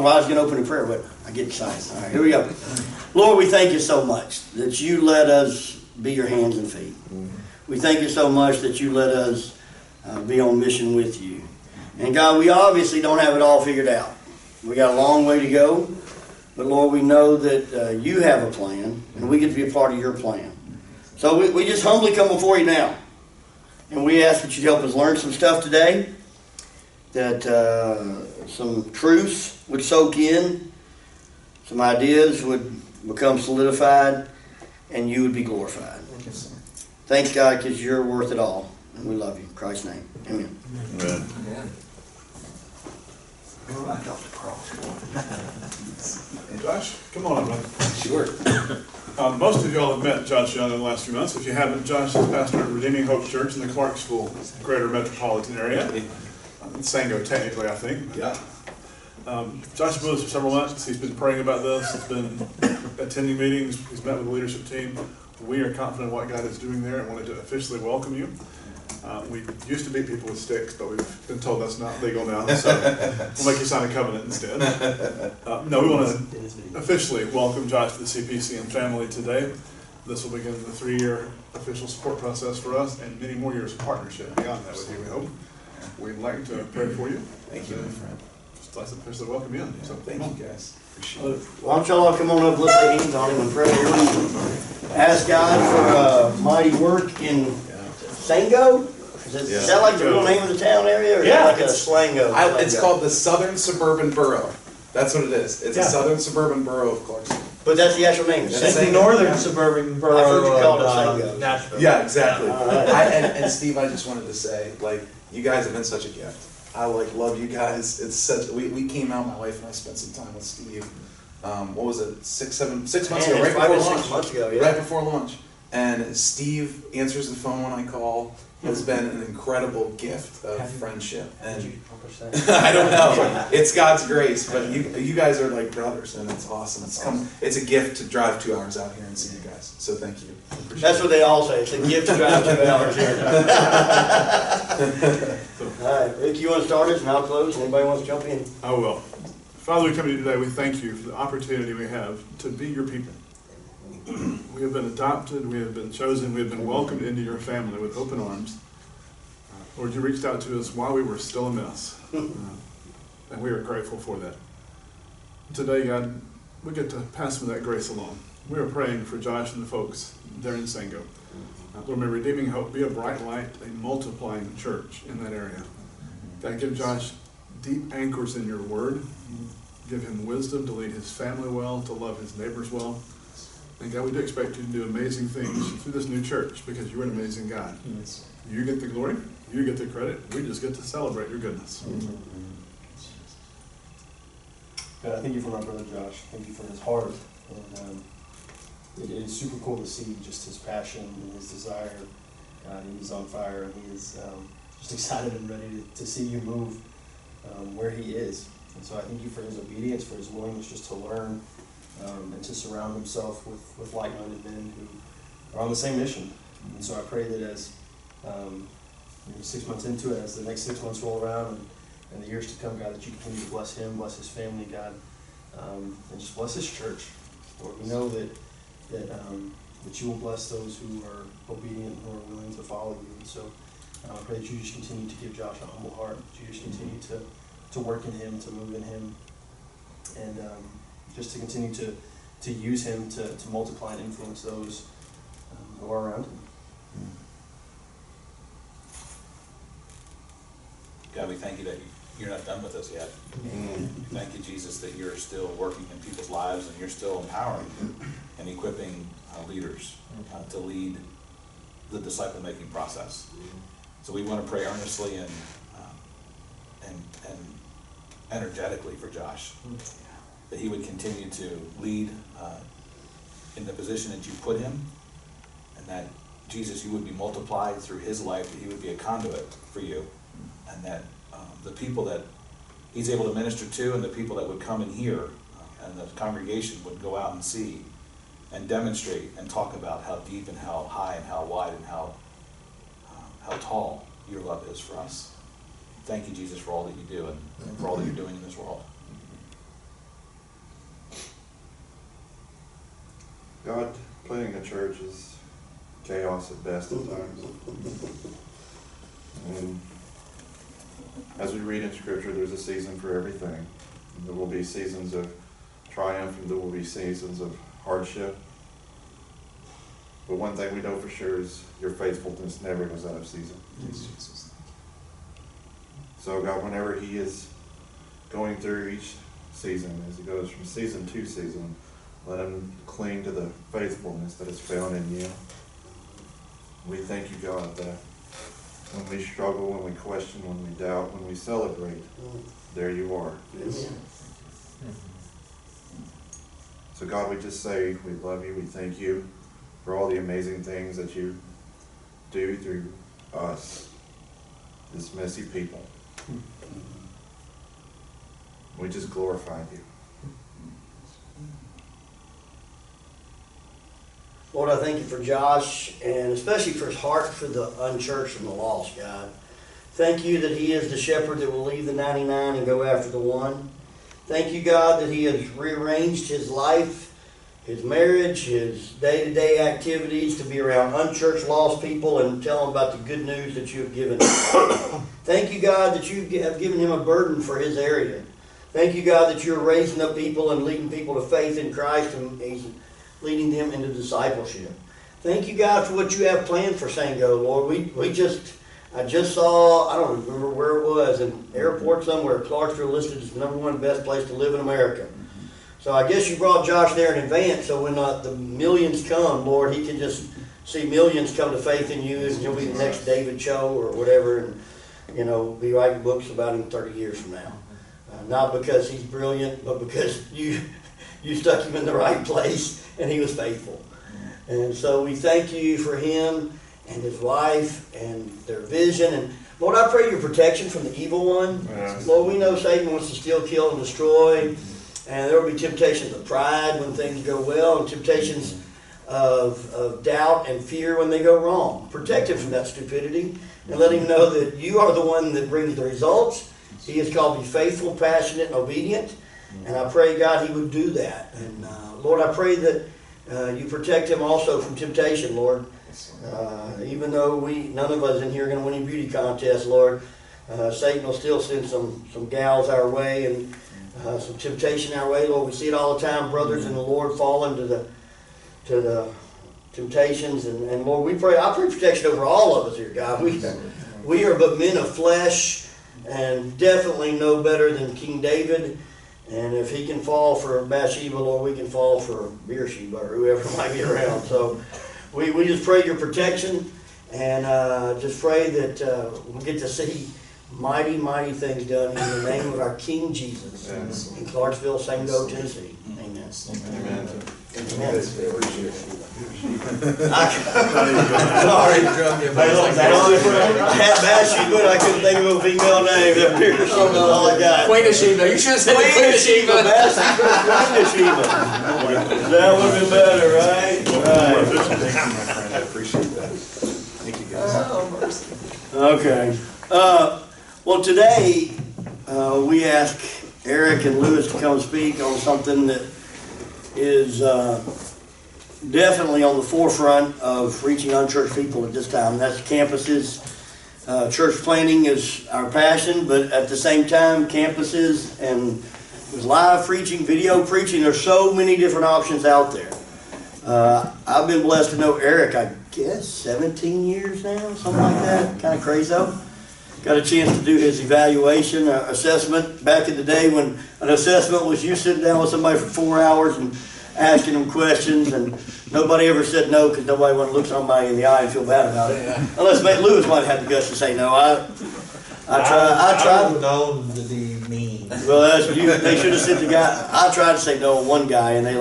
Oh, I was going to open in prayer, but I get excited. All right, here we go. Lord, we thank you so much that you let us be your hands and feet. We thank you so much that you let us be on mission with you. And God, we obviously don't have it all figured out. We got a long way to go. But Lord, we know that you have a plan, and we get to be a part of your plan. So we just humbly come before you now. And we ask that you'd help us learn some stuff today, that some truths would soak in, some ideas would become solidified, and you would be glorified. Thanks, God, because you're worth it all. And we love you. In Christ's name. Amen. Amen. Amen. Right off the cross. Josh, come on up, brother. Sure. Most of y'all have met Josh Young in the last few months. If you haven't, Josh is pastor at Redeeming Hope Church in the Clarksville greater metropolitan area. Sango, technically, I think. Yeah. Josh has been with us for several months. He's been praying about this. He's been attending meetings. He's met with the leadership team. We are confident in what God is doing there and wanted to officially welcome you. We used to beat people with sticks, but we've been told that's not legal now, so we'll make you sign a covenant instead. No, we want to officially welcome Josh to the CPCM family today. This will begin the 3-year official support process for us and many more years of partnership beyond that with you, we hope. We'd like to pray for you. Thank you, my friend. Just like to officially welcome you in. So Thank you, guys. Appreciate it. Why don't y'all all come on up, lift their hands on him and pray. Ask God for mighty work in Sango. Is that like the real name of the town area, or is it like a slango? It's called the Southern Suburban Borough. That's what it is. It's a Southern Suburban Borough of Clarksville. But that's the actual name. That's Sango. the Northern suburban borough. I've heard you call it Sango. Nashville. Yeah, exactly. Right. And Steve, I just wanted to say, you guys have been such a gift. I love you guys. It's such. We came out. My wife and I spent some time with Steve. What was it? 6 months ago, right before launch. 6 months ago, yeah. Right before launch. And Steve answers the phone when I call. Has been an incredible gift of friendship. And How did you accomplish that? I don't know. It's God's grace, but you guys are like brothers, and it's awesome. It's a gift to drive 2 hours out here and see you guys. So thank you. That's what they all say. It's a gift to drive 2 hours here. All right, Rick, you want to start us, and I'll close. Anybody wants to jump in? I will. Father, we come to you today. We thank you for the opportunity we have to be your people. We have been adopted, we have been chosen, we have been welcomed into your family with open arms. Lord, you reached out to us while we were still a mess, and we are grateful for that. Today, God, we get to pass them that grace along. We are praying for Josh and the folks there in Sango. Lord, may Redeeming Hope be a bright light, a multiplying church in that area. God, give Josh deep anchors in your word. Give him wisdom to lead his family well, to love his neighbors well. And God, we do expect you to do amazing things through this new church because you're an amazing God. Yes. You get the glory, you get the credit, we just get to celebrate your goodness. God, I thank you for my brother Josh. Thank you for his heart. And it is super cool to see just his passion and his desire. He's on fire, and he is just excited and ready to see you move where he is. And so I thank you for his obedience, for his willingness just to learn and to surround himself with like-minded men who are on the same mission. And so I pray that as 6 months into it, as the next 6 months roll around and the years to come, God, that you continue to bless him, bless his family, God, and just bless his church. Lord, we know that you will bless those who are obedient and who are willing to follow you. And so I pray that you just continue to give Josh a humble heart, that you just continue to work in him, to move in him, and just to continue to use him to multiply and influence those who are around him. God, we thank you that you're not done with us yet. We thank you, Jesus, that you're still working in people's lives and you're still empowering and equipping leaders to lead the disciple-making process. So we want to pray earnestly and energetically for Josh, that he would continue to lead in the position that you put him, and that, Jesus, you would be multiplied through his life, that he would be a conduit for you, and that the people that he's able to minister to and the people that would come and hear and the congregation would go out and see and demonstrate and talk about how deep and how high and how wide and how tall your love is for us. Thank you, Jesus, for all that you do and for all that you're doing in this world. planning a church is chaos at best at times. And as we read in Scripture, there's a season for everything. There will be seasons of triumph and there will be seasons of hardship. But one thing we know for sure is your faithfulness never goes out of season. So God, whenever he is going through each season, as he goes from season to season, let him cling to the faithfulness that is found in you. We thank you, God, that when we struggle, when we question, when we doubt, when we celebrate, there you are. Yes. So God, we just say we love you, we thank you for all the amazing things that you do through us, this messy people. We just glorify you. Lord, I thank you for Josh, and especially for his heart for the unchurched and the lost, God. Thank you that he is the shepherd that will leave the 99 and go after the one. Thank you, God, that he has rearranged his life, his marriage, his day-to-day activities to be around unchurched, lost people and tell them about the good news that you have given him. Thank you, God, that you have given him a burden for his area. Thank you, God, that you're raising up people and leading people to faith in Christ, and he's leading them into discipleship. Thank you, God, for what you have planned for St. Go, Lord. I just saw, I don't remember where it was, an airport somewhere, Clarksville listed as the #1 best place to live in America. So I guess you brought Josh there in advance, so when the millions come, Lord, he can just see millions come to faith in you, and you'll be the next David Cho or whatever, and be writing books about him 30 years from now. Not because he's brilliant, but because you stuck him in the right place, and he was faithful. And so we thank you for him and his wife and their vision. And Lord, I pray your protection from the evil one. Yes. Lord, we know Satan wants to steal, kill, and destroy. And there will be temptations of pride when things go well, and temptations of doubt and fear when they go wrong. Protect him from that stupidity, and let him know that you are the one that brings the results. He is called to be faithful, passionate, and obedient. And I pray, God, he would do that. And Lord, I pray that you protect him also from temptation, Lord. Even though none of us in here are going to win any beauty contest, Lord, Satan will still send some gals our way and some temptation our way, Lord. We see it all the time, brothers in the Lord fall into the temptations, and Lord, I pray protection over all of us here, God. We are but men of flesh, and definitely no better than King David. And if he can fall for Bathsheba, Lord, we can fall for Beersheba or whoever might be around. So we just pray your protection, and just pray that we'll get to see mighty, mighty things done in the name of our King Jesus in Clarksville, St. Go, Tennessee. Amen. Amen. Amen. Sorry. I had Bathsheba, but I couldn't think of a female name. That Beersheba is all I got. Queen of Sheba. You should have said Queen of Sheba, Bathsheba, Queen of Sheba. That would have been better, right? Right. I appreciate that. Thank you, guys. Oh, mercy. Okay. Well, today we ask Erik and Lewis to come speak on something that is definitely on the forefront of reaching unchurched people at this time. That's campuses. Church planting is our passion, but at the same time, campuses and with live preaching, video preaching, there's so many different options out there. I've been blessed to know Erik, I guess, 17 years now, something like that, kind of crazy. Got a chance to do his evaluation, assessment, back in the day when an assessment was you sitting down with somebody for 4 hours and asking them questions, and nobody ever said no because nobody wanted to look somebody in the eye and feel bad about it. Yeah. Unless Lewis might have the guts to say no. I tried. I would known to be mean. Well, they should have sent the guy. I tried to say no to one guy, and they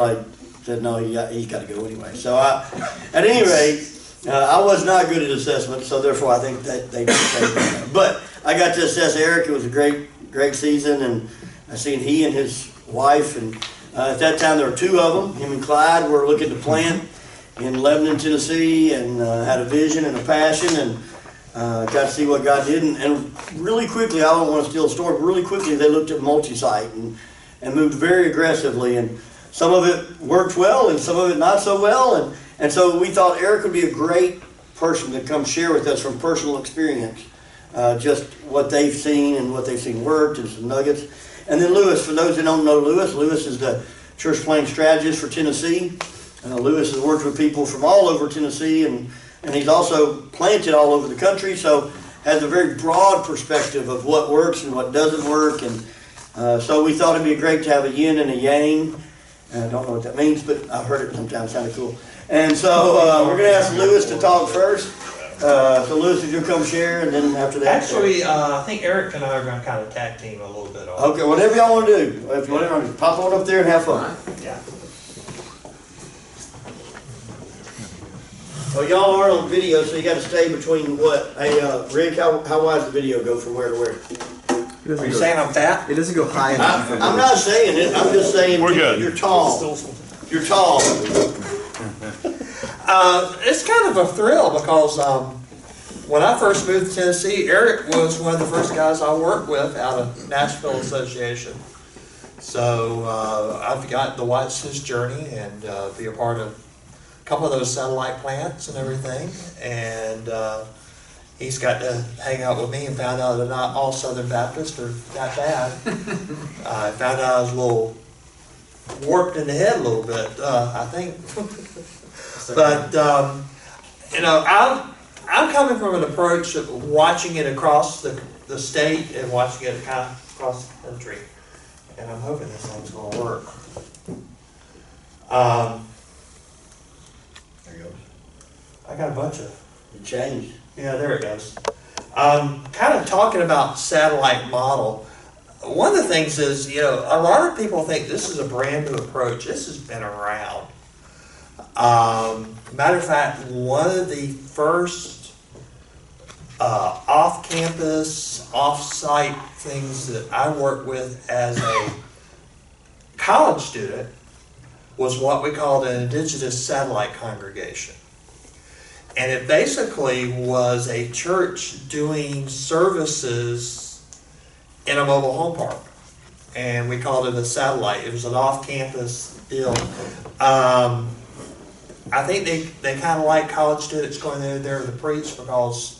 said no, he's got to go anyway. So at any rate, I was not good at assessment, so therefore I think that they did. But I got to assess Erik. It was a great season, and I seen he and his wife, and at that time there were 2 of them. Him and Clyde were looking to plant in Lebanon, Tennessee, and had a vision and a passion, and got to see what God did. And really quickly, I don't want to steal the story, but really quickly they looked at Multisite and moved very aggressively. And some of it worked well, and some of it not so well. And so we thought Erik would be a great person to come share with us from personal experience, just what they've seen and what they've seen worked and some nuggets. And then Lewis, for those that don't know Lewis is the church planting strategist for Tennessee. Lewis has worked with people from all over Tennessee, and he's also planted all over the country, so has a very broad perspective of what works and what doesn't work. And so we thought it'd be great to have a yin and a yang. I don't know what that means, but I've heard it sometimes. It sounded cool. And so we're going to ask Lewis to talk first. So Lewis, if you'll come share, and then after that. Actually, I think Erik and I are gonna kind of tag team a little bit on. Okay, whatever y'all want to do. If you want to pop on up there and have fun. Yeah. Well, y'all are on video, so you got to stay between what? Hey, Rick, how wide does the video go from where to where? Are you saying I'm fat? It doesn't go high enough. I'm not saying it. I'm just saying We're good. You're tall. You're tall. It's kind of a thrill because when I first moved to Tennessee, Erik was one of the first guys I worked with out of Nashville Association. So I've gotten to watch his journey and be a part of a couple of those satellite plants and everything. And he's got to hang out with me and found out that not all Southern Baptists are that bad. I found out I was a little warped in the head a little bit, I think. But, you know, I'm coming from an approach of watching it across the state and watching it kind of across the country. And I'm hoping this thing's going to work. There you go. I got a bunch of, It changed. yeah, there it goes. Kind of talking about satellite model. One of the things is, you know, a lot of people think this is a brand new approach. This has been around. Matter of fact, one of the first off-campus, off-site things that I worked with as a college student was what we called an indigenous satellite congregation. And it basically was a church doing services in a mobile home park. And we called it a satellite. It was an off-campus deal. I think they kind of like college students going there to preach because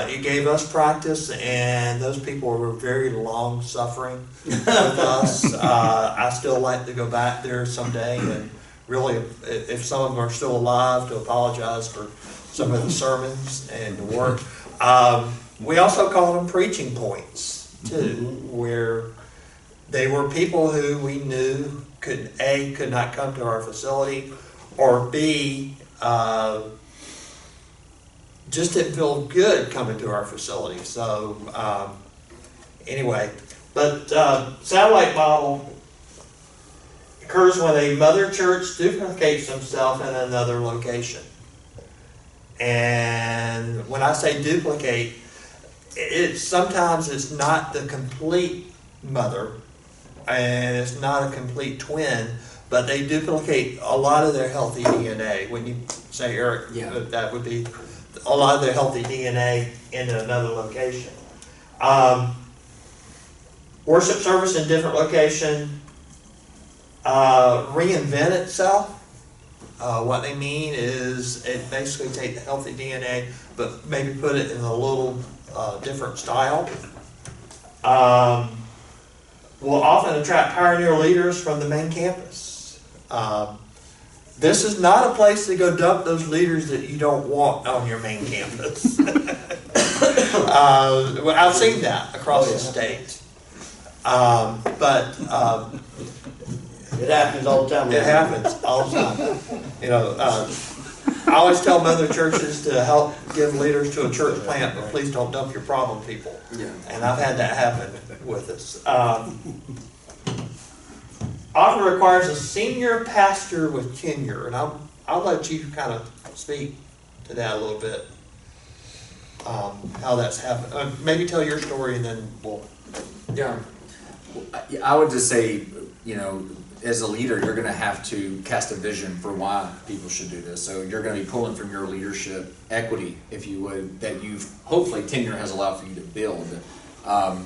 it gave us practice, and those people were very long-suffering with us. I still like to go back there someday and really, if some of them are still alive, to apologize for some of the sermons and the work. We also call them preaching points, too, where they were people who we knew could not come to our facility, or B, just didn't feel good coming to our facility. So anyway, but satellite model occurs when a mother church duplicates themselves in another location. And when I say duplicate, sometimes it's not the complete mother, and it's not a complete twin, but they duplicate a lot of their healthy DNA. When you say, Erik, that would be a lot of their healthy DNA in another location. Worship service in different location, reinvent itself. What they mean is it basically take the healthy DNA, but maybe put it in a little different style. Will often attract pioneer leaders from the main campus. This is not a place to go dump those leaders that you don't want on your main campus. I've seen that across the state. But It happens all the time. it happens all the time. You know, I always tell mother churches to help give leaders to a church plant, but please don't dump your problem people. Yeah. And I've had that happen with us. Often requires a senior pastor with tenure, and I'll let you kind of speak to that a little bit. How that's happened. Maybe tell your story, and then we'll. Yeah. I would just say, you know, as a leader, you're going to have to cast a vision for why people should do this. So you're going to be pulling from your leadership equity, if you would, that you've hopefully tenure has allowed for you to build.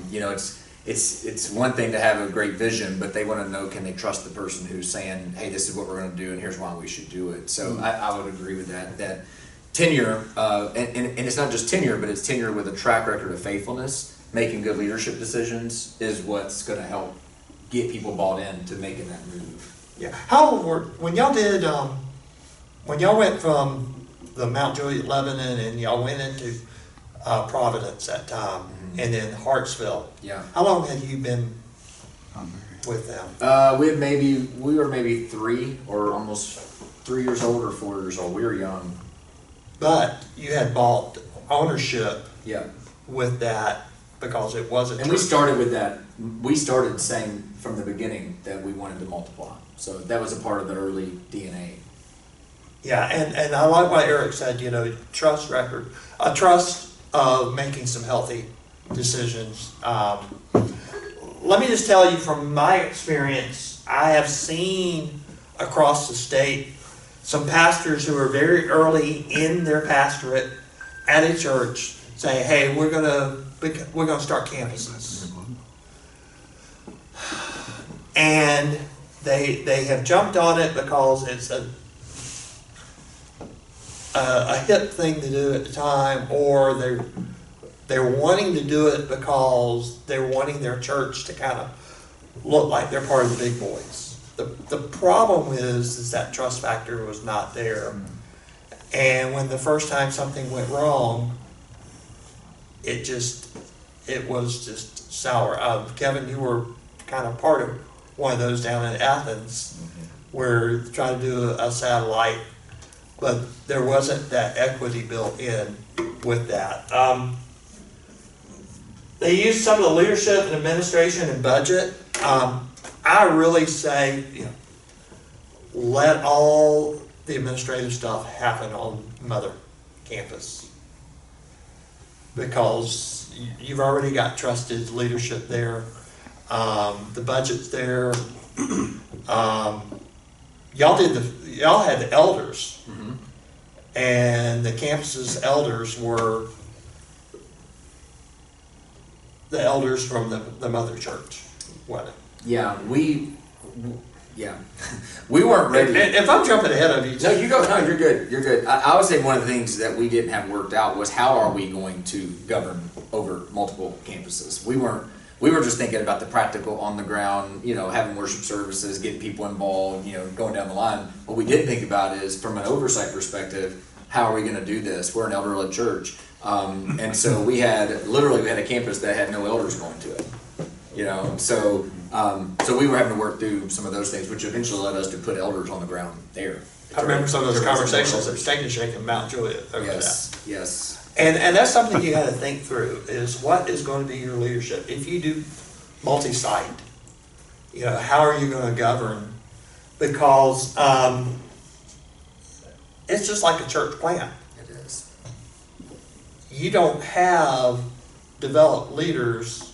You know, it's one thing to have a great vision, but they want to know, can they trust the person who's saying, hey, this is what we're going to do, and here's why we should do it. So I would agree with that tenure, and it's not just tenure, but it's tenure with a track record of faithfulness, making good leadership decisions is what's going to help get people bought in to making that move. Yeah. How when y'all did when y'all went from the Mount Juliet, Lebanon, and y'all went into Providence that time, and then Hartsville. Yeah. How long had you been with them? We were maybe 3 or almost 3 years old or 4 years old. We were young. But you had bought ownership Yeah. with that because it wasn't. And we started with that. We started saying from the beginning that we wanted to multiply. So that was a part of the early DNA. Yeah, and I like what Erik said, you know, trust of making some healthy decisions. Let me just tell you from my experience, I have seen across the state some pastors who are very early in their pastorate at a church say, hey, we're gonna start campuses. And they have jumped on it because it's a hip thing to do at the time, or they're wanting to do it because they're wanting their church to kind of look like they're part of the big boys. The problem is that trust factor was not there. And when the first time something went wrong, it was just sour. Kevin, you were kind of part of one of those down in Athens, where trying to do a satellite, but there wasn't that equity built in with that. They used some of the leadership and administration and budget. I really say, you know, let all the administrative stuff happen on Mother Campus, because you've already got trusted leadership there. The budget's there. Y'all had the elders, and the campus's elders were the elders from the mother church, wasn't it? Yeah, we weren't ready. If I'm jumping ahead of you. No, you go. No, you're good. You're good. I would say one of the things that we didn't have worked out was how are we going to govern over multiple campuses. We were just thinking about the practical on the ground, you know, having worship services, getting people involved, you know, going down the line. What we didn't think about is from an oversight perspective, how are we going to do this? We're an elder-led church. And so we had a campus that had no elders going to it, you know, so we were having to work through some of those things, which eventually led us to put elders on the ground there. I remember some of those conversations at Steak and Shake in Mount Juliet over that. Yes. And that's something you got to think through, is what is going to be your leadership. If you do multi-site, you know, how are you going to govern? Because it's just like a church plant. It is. You don't have developed leaders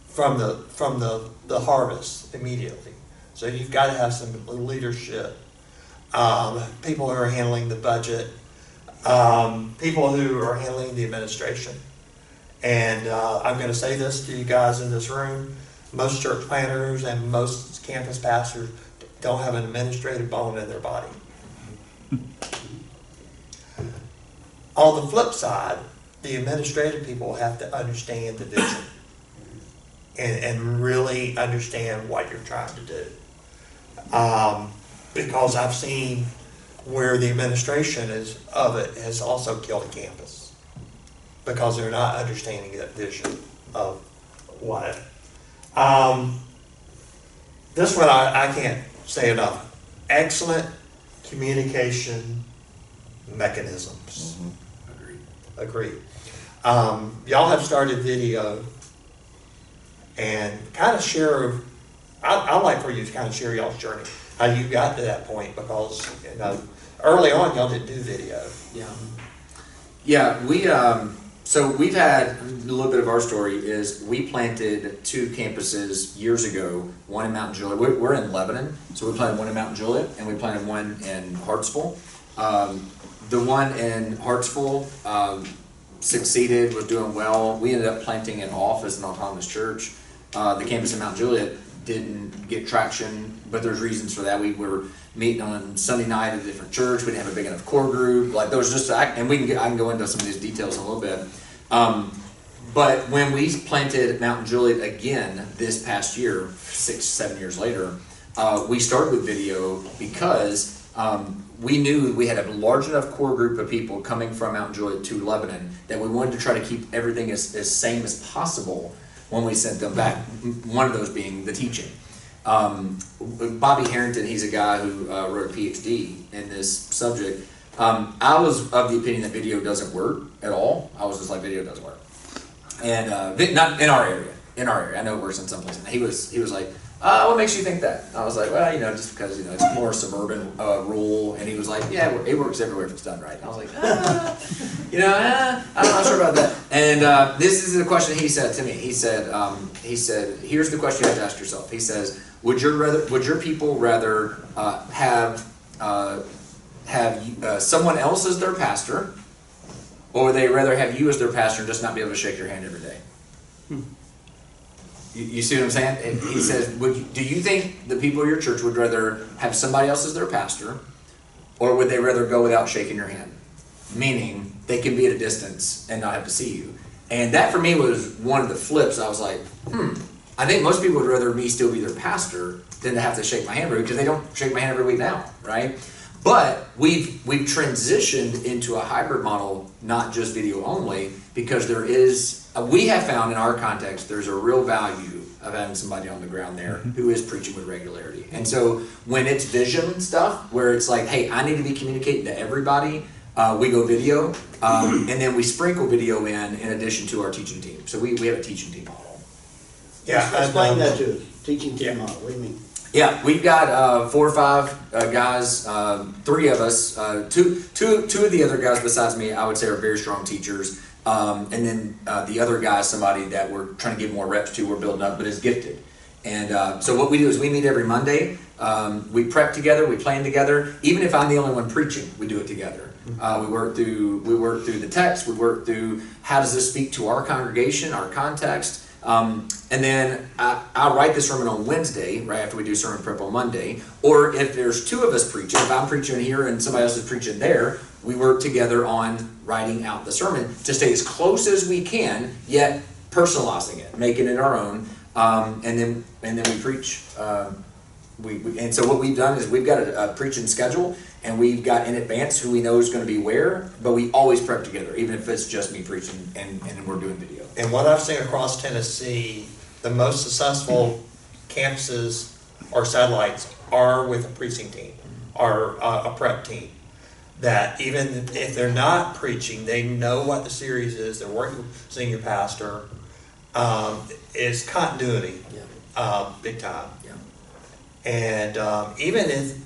from the harvest immediately. So you've got to have some leadership. People who are handling the budget, people who are handling the administration. And I'm going to say this to you guys in this room, most church planners and most campus pastors don't have an administrative bone in their body. On the flip side, the administrative people have to understand the vision and really understand what you're trying to do. Because I've seen where the administration has also killed a campus because they're not understanding that vision of what. This one I can't say enough. Excellent communication mechanisms. Agreed. Y'all have started video, and kind of share. I'd like for you to kind of share y'all's journey, how you got to that point, because you know early on y'all didn't do video. Yeah. We so we've had a little bit of our story is we planted 2 campuses years ago. One in Mount Juliet. We're in Lebanon, so we planted one in Mount Juliet, and we planted one in Hartsville. The one in Hartsville succeeded, was doing well. We ended up planting it off as an autonomous church. The campus in Mount Juliet didn't get traction, but there's reasons for that. We were meeting on Sunday night at a different church. We didn't have a big enough core group. Like there was just, and I can go into some of these details in a little bit. But when we planted Mount Juliet again this past year, 6-7 years later, we started with video because we knew we had a large enough core group of people coming from Mount Juliet to Lebanon that we wanted to try to keep everything as same as possible when we sent them back. One of those being the teaching. Bobby Harrington, he's a guy who wrote a PhD in this subject. I was of the opinion that video doesn't work at all. I was just like, video doesn't work. And not in our area. In our area, I know it works in some places. And he was like, what makes you think that? I was like, well, just because it's more suburban, rural. And he was like, yeah, it works everywhere if it's done right. And I was like, I'm not sure about that. And this is the question he said to me. He said, here's the question you have to ask yourself. He says, would your people rather have someone else as their pastor, or would they rather have you as their pastor and just not be able to shake your hand every day? You see what I'm saying? And he says, do you think the people of your church would rather have somebody else as their pastor, or would they rather go without shaking your hand? Meaning, they can be at a distance and not have to see you. And that for me was one of the flips. I was like, I think most people would rather me still be their pastor than to have to shake my hand every week, because they don't shake my hand every week now, right? But we've transitioned into a hybrid model, not just video only, because we have found in our context, there's a real value of having somebody on the ground there who is preaching with regularity. And so when it's vision stuff, where it's like, hey, I need to be communicating to everybody, we go video, and then we sprinkle video in addition to our teaching team. So we have a teaching team model. Yeah, explain that to us. Teaching team model. What do you mean? Yeah, we've got 4 or 5 guys. 3 of us, two of the other guys besides me, I would say, are very strong teachers. And then the other guy is somebody that we're trying to give more reps to. We're building up, but is gifted. And so what we do is we meet every Monday. We prep together. We plan together. Even if I'm the only one preaching, we do it together. We work through the text. We work through how does this speak to our congregation, our context. And then I'll write the sermon on Wednesday, right after we do sermon prep on Monday. Or if there's 2 of us preaching, if I'm preaching here and somebody else is preaching there, we work together on writing out the sermon to stay as close as we can, yet personalizing it, making it our own. And then we preach. And so what we've done is we've got a preaching schedule, and we've got in advance who we know is going to be where, but we always prep together, even if it's just me preaching and we're doing video. And what I've seen across Tennessee, the most successful campuses or satellites are with a preaching team or a prep team. That even if they're not preaching, they know what the series is, they're working with senior pastor. It's continuity, big time. Yeah. And even if,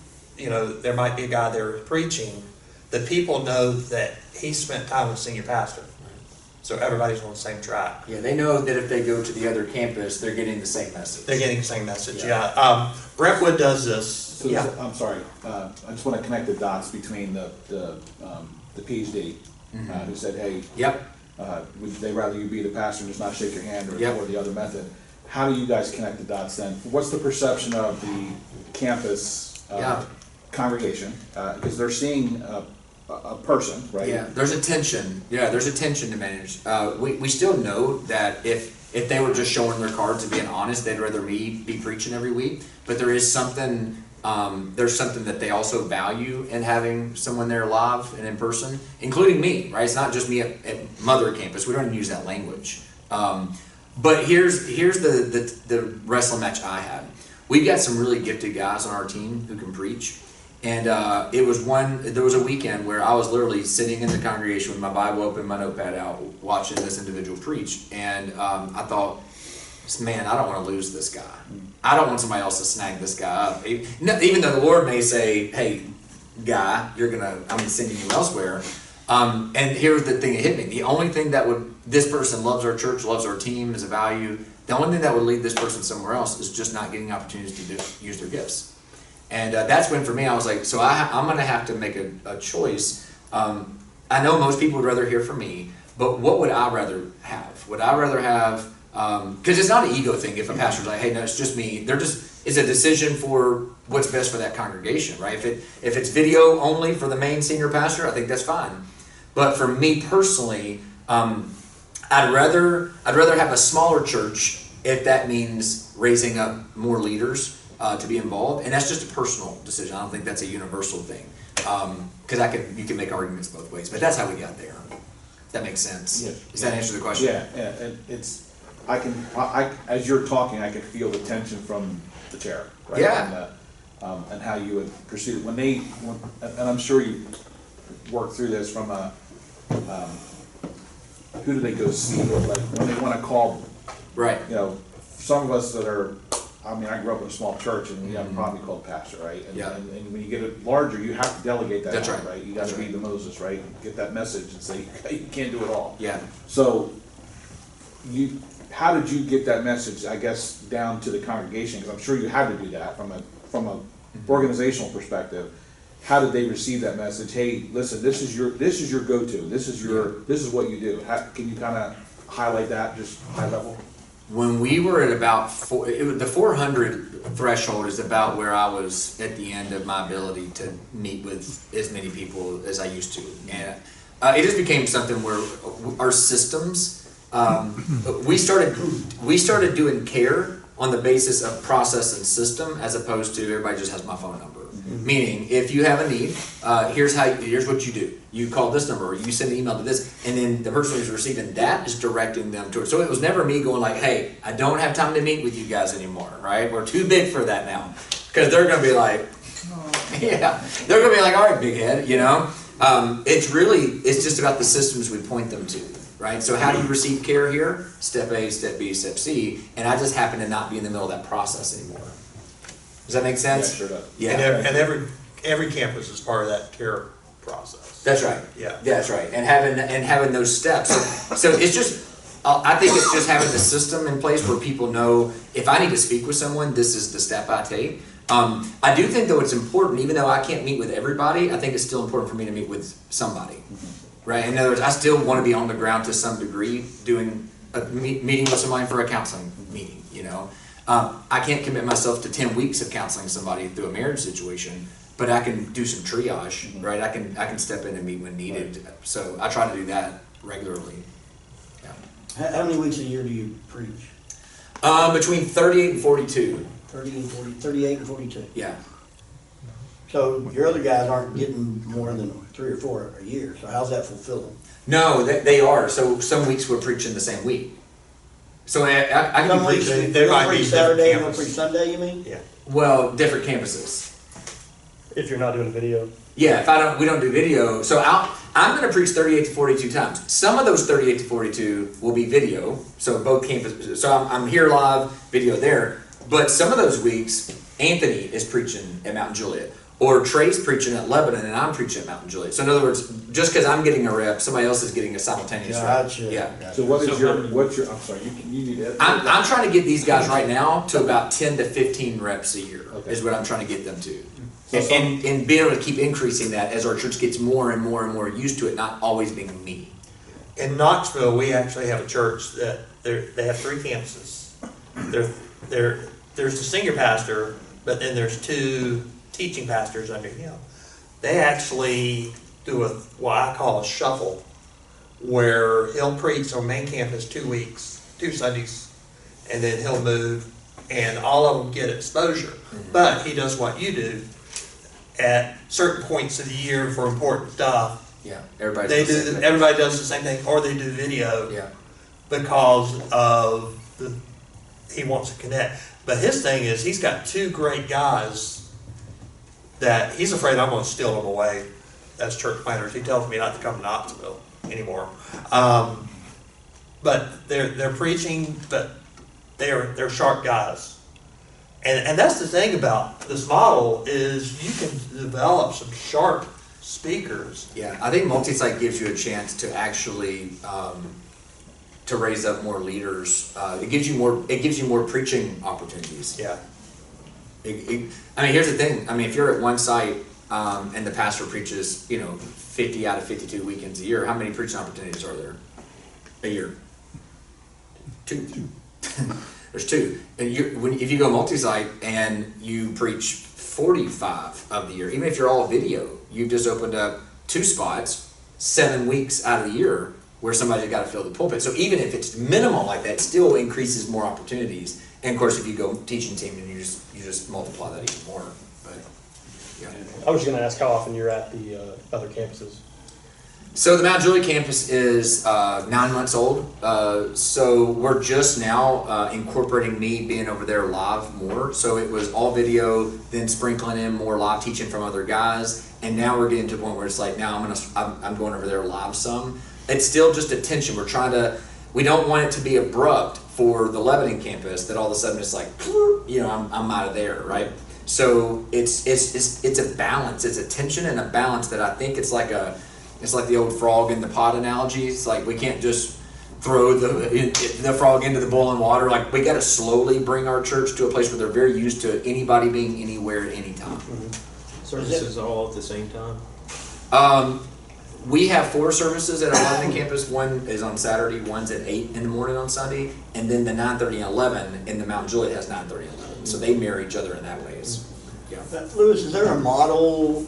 there might be a guy there preaching, the people know that he spent time with senior pastor. So everybody's on the same track. Yeah, they know that if they go to the other campus, they're getting the same message. They're getting the same message, yeah. Brentwood does this. So I'm sorry, I just want to connect the dots between the PhD, who said, hey, would they rather you be the pastor and just not shake your hand, or the other method? How do you guys connect the dots then? What's the perception of the campus congregation? Because they're seeing a person, right? Yeah, there's a tension. Yeah, there's a tension to manage. We still know that if they were just showing their cards and being honest, they'd rather me be preaching every week. But there is something, there's something that they also value in having someone there live and in person, including me, right? It's not just me at Mother Campus. We don't even use that language. But here's the wrestling match I had. We've got some really gifted guys on our team who can preach. And there was a weekend where I was literally sitting in the congregation with my Bible open, my notepad out, watching this individual preach. And I thought, man, I don't want to lose this guy. I don't want somebody else to snag this guy up. Even though the Lord may say, hey, guy, I'm sending you elsewhere. And here's the thing that hit me. The only thing this person loves our church, loves our team, is a value. The only thing that would lead this person somewhere else is just not getting opportunities to use their gifts. And that's when, for me, I was like, so I'm going to have to make a choice. I know most people would rather hear from me, But what would I rather have? Would I rather have, because it's not an ego thing if a pastor's like, hey, no, it's just me. It's a decision for what's best for that congregation, right? If it's video only for the main senior pastor, I think that's fine. But for me personally, I'd rather have a smaller church if that means raising up more leaders to be involved, and that's just a personal decision. I don't think that's a universal thing, because you can make arguments both ways. But that's how we got there. If that makes sense. Yeah. Does that answer the question? Yeah, and it's, as you're talking, I can feel the tension from the chair, right? Yeah. And how you would proceed. And I'm sure you work through this from a, who do they go see? Like, when they wanna call, Right. you know, some of us that are, I mean, I grew up in a small church and we have a problem called pastor, right? And, Yeah. and when you get it larger, you have to delegate that That's out, right. right? You gotta That's be right. the Moses, right? Get that message and say, you can't do it all. Yeah. So, how did you get that message, I guess, down to the congregation? Because I'm sure you had to do that from a organizational perspective. How did they receive that message? Hey, listen, this is your go-to. This is what you do. Can you kind of highlight that, just high level? When we were at about the 400 threshold is about where I was at the end of my ability to meet with as many people as I used to, and it just became something where our systems. We started doing care on the basis of process and system, as opposed to everybody just has my phone number. Mm-hmm. Meaning, if you have a need, here's what you do. You call this number, or you send an email to this, and then the person who's receiving that is directing them to it. So it was never me going like, hey, I don't have time to meet with you guys anymore, right? We're too big for that now. Because they're going to be like, yeah, they're going to be like, all right, big head, you know? It's just about the systems we point them to. Right? So how do you receive care here? Step A, step B, step C, and I just happen to not be in the middle of that process anymore. Does that make sense? Yeah, sure does. Yeah. And every campus is part of that care process. That's right. Yeah. That's right. And having those steps. So it's just, I think it's just having the system in place where people know if I need to speak with someone, this is the step I take. I do think though it's important, even though I can't meet with everybody, I think it's still important for me to meet with somebody. Mm-hmm. Right. In other words, I still want to be on the ground to some degree, doing a meeting with somebody for a counseling meeting. You know, I can't commit myself to 10 weeks of counseling somebody through a marriage situation, but I can do some triage. Mm-hmm. Right. I can step in and meet when needed. Right. So I try to do that regularly. Yeah. How many weeks a year do you preach? Between 38 and 42. 38 and 42. Yeah. So your other guys aren't getting more than 3 or 4 a year. So how's that fulfilling? No, they are. So some weeks we're preaching the same week. So I can Some preach. weeks there you'll might be preach Saturday, different you'll preach Sunday, you mean? Yeah. Well, different campuses. If you're not doing video. Yeah, we don't do video. So I'm going to preach 38 to 42 times. Some of those 38 to 42 will be video. So both campuses. So I'm here live, video there. But some of those weeks, Anthony is preaching at Mount Juliet. Or Trey's preaching at Lebanon and I'm preaching at Mount Juliet. So in other words, just because I'm getting a rep, somebody else is getting a simultaneous rep. Gotcha. Yeah. Gotcha. So I'm sorry, you need to. I'm trying to get these guys right now to about 10 to 15 reps a year. Okay. Is what I'm trying to get them to. So And be able to keep increasing that as our church gets more and more and more used to it not always being me. In Knoxville, we actually have a church that they have 3 campuses. There's the senior pastor, but then there's 2 teaching pastors under him. They actually do what I call a shuffle, where he'll preach on main campus 2 Sundays, and then he'll move, and all of them get exposure. Mm-hmm. But he does what you do at certain points of the year for important stuff. Yeah, everybody Everybody does the same thing, or they do video. Yeah. Because of he wants to connect. But his thing is he's got 2 great guys that he's afraid I'm going to steal them away as church planners. He tells me not to come to Knoxville anymore. But they're preaching, but they're sharp guys. And that's the thing about this model is you can develop some sharp speakers. Yeah, I think Multisite gives you a chance to actually to raise up more leaders. It gives you more preaching opportunities. Yeah. I mean, here's the thing. I mean, if you're at one site and the pastor preaches, 50 out of 52 weekends a year, how many preaching opportunities are there? a year? Two. There's two. And if you go multi-site and you preach 45 of the year, even if you're all video, you've just opened up 2 spots, 7 weeks out of the year where somebody's got to fill the pulpit. So even if it's minimal like that, it still increases more opportunities. And of course, if you go teaching team, then you just multiply that even more. But yeah. I was just gonna ask how often you're at the other campuses. So the Mount Juliet campus is 9 months old. So we're just now incorporating me being over there live more. So it was all video, then sprinkling in more live teaching from other guys, and now we're getting to the point where it's like now I'm going over there live some. It's still just a tension. We don't want it to be abrupt for the Lebanon campus that all of a sudden it's like, I'm out of there, right? So it's a balance. It's a tension and a balance that I think it's like the old frog in the pot analogy. It's like we can't just throw the frog into the boiling water. Like we got to slowly bring our church to a place where they're very used to anybody being anywhere at any time. Mm-hmm. Services all at the same time? We have 4 services at our Lebanon campus. One is on Saturday, one's at 8 in the morning on Sunday, and then the 9:30 and 11 in the Mount Juliet has 9:30 and 11. So they mirror each other in that way. Lewis, is there a model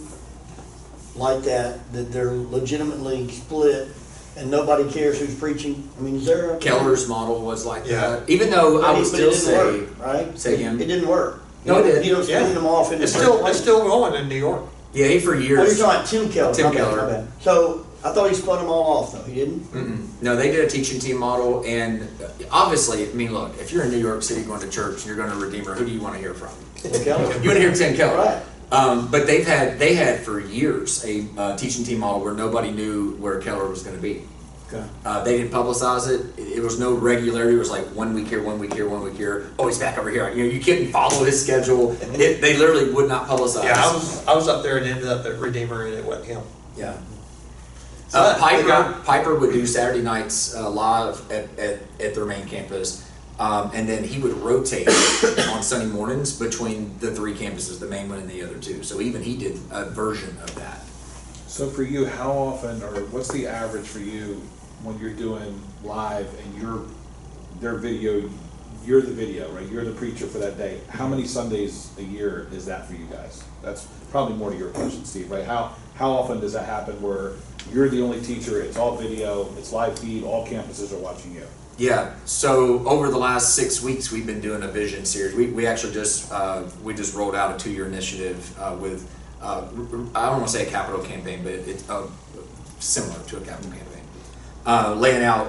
like that they're legitimately split and nobody cares who's preaching? I mean, is there a... Keller's model was like that. Even though I would still say... Work, right? Say again? It didn't work. No, it did. You don't split them off in It's still going in New York. Yeah, he for years. Oh, you're talking about Tim Keller. Tim Okay, Keller. okay. So I thought he split them all off, though. He didn't? Mm-mm. No, they did a teaching team model, and obviously, I mean, look, if you're in New York City going to church and you're going to Redeemer, who do you want to hear from? Tim Keller. You want to hear Tim Keller. Right. But they had for years a teaching team model where nobody knew where Keller was going to be. Okay. They didn't publicize it. It was no regularity. It was like 1 week here, 1 week here, 1 week here. Oh, he's back over here. You couldn't follow his schedule. They literally would not publicize. Yeah, I was up there and ended up at Redeemer, and it wasn't him. Yeah. So Piper would do Saturday nights live at their main campus, and then he would rotate on Sunday mornings between the 3 campuses, the main one and the other 2. So even he did a version of that. So for you, how often, or what's the average for you when you're doing live and their video, you're the video, right? You're the preacher for that day. How many Sundays a year is that for you guys? That's probably more to your question, Steve, right? How often does that happen where you're the only teacher, it's all video, it's live feed, all campuses are watching you? Yeah, so over the last 6 weeks, we've been doing a vision series. We actually just rolled out a 2-year initiative with, I don't want to say a capital campaign, but it's similar to a capital campaign. Laying out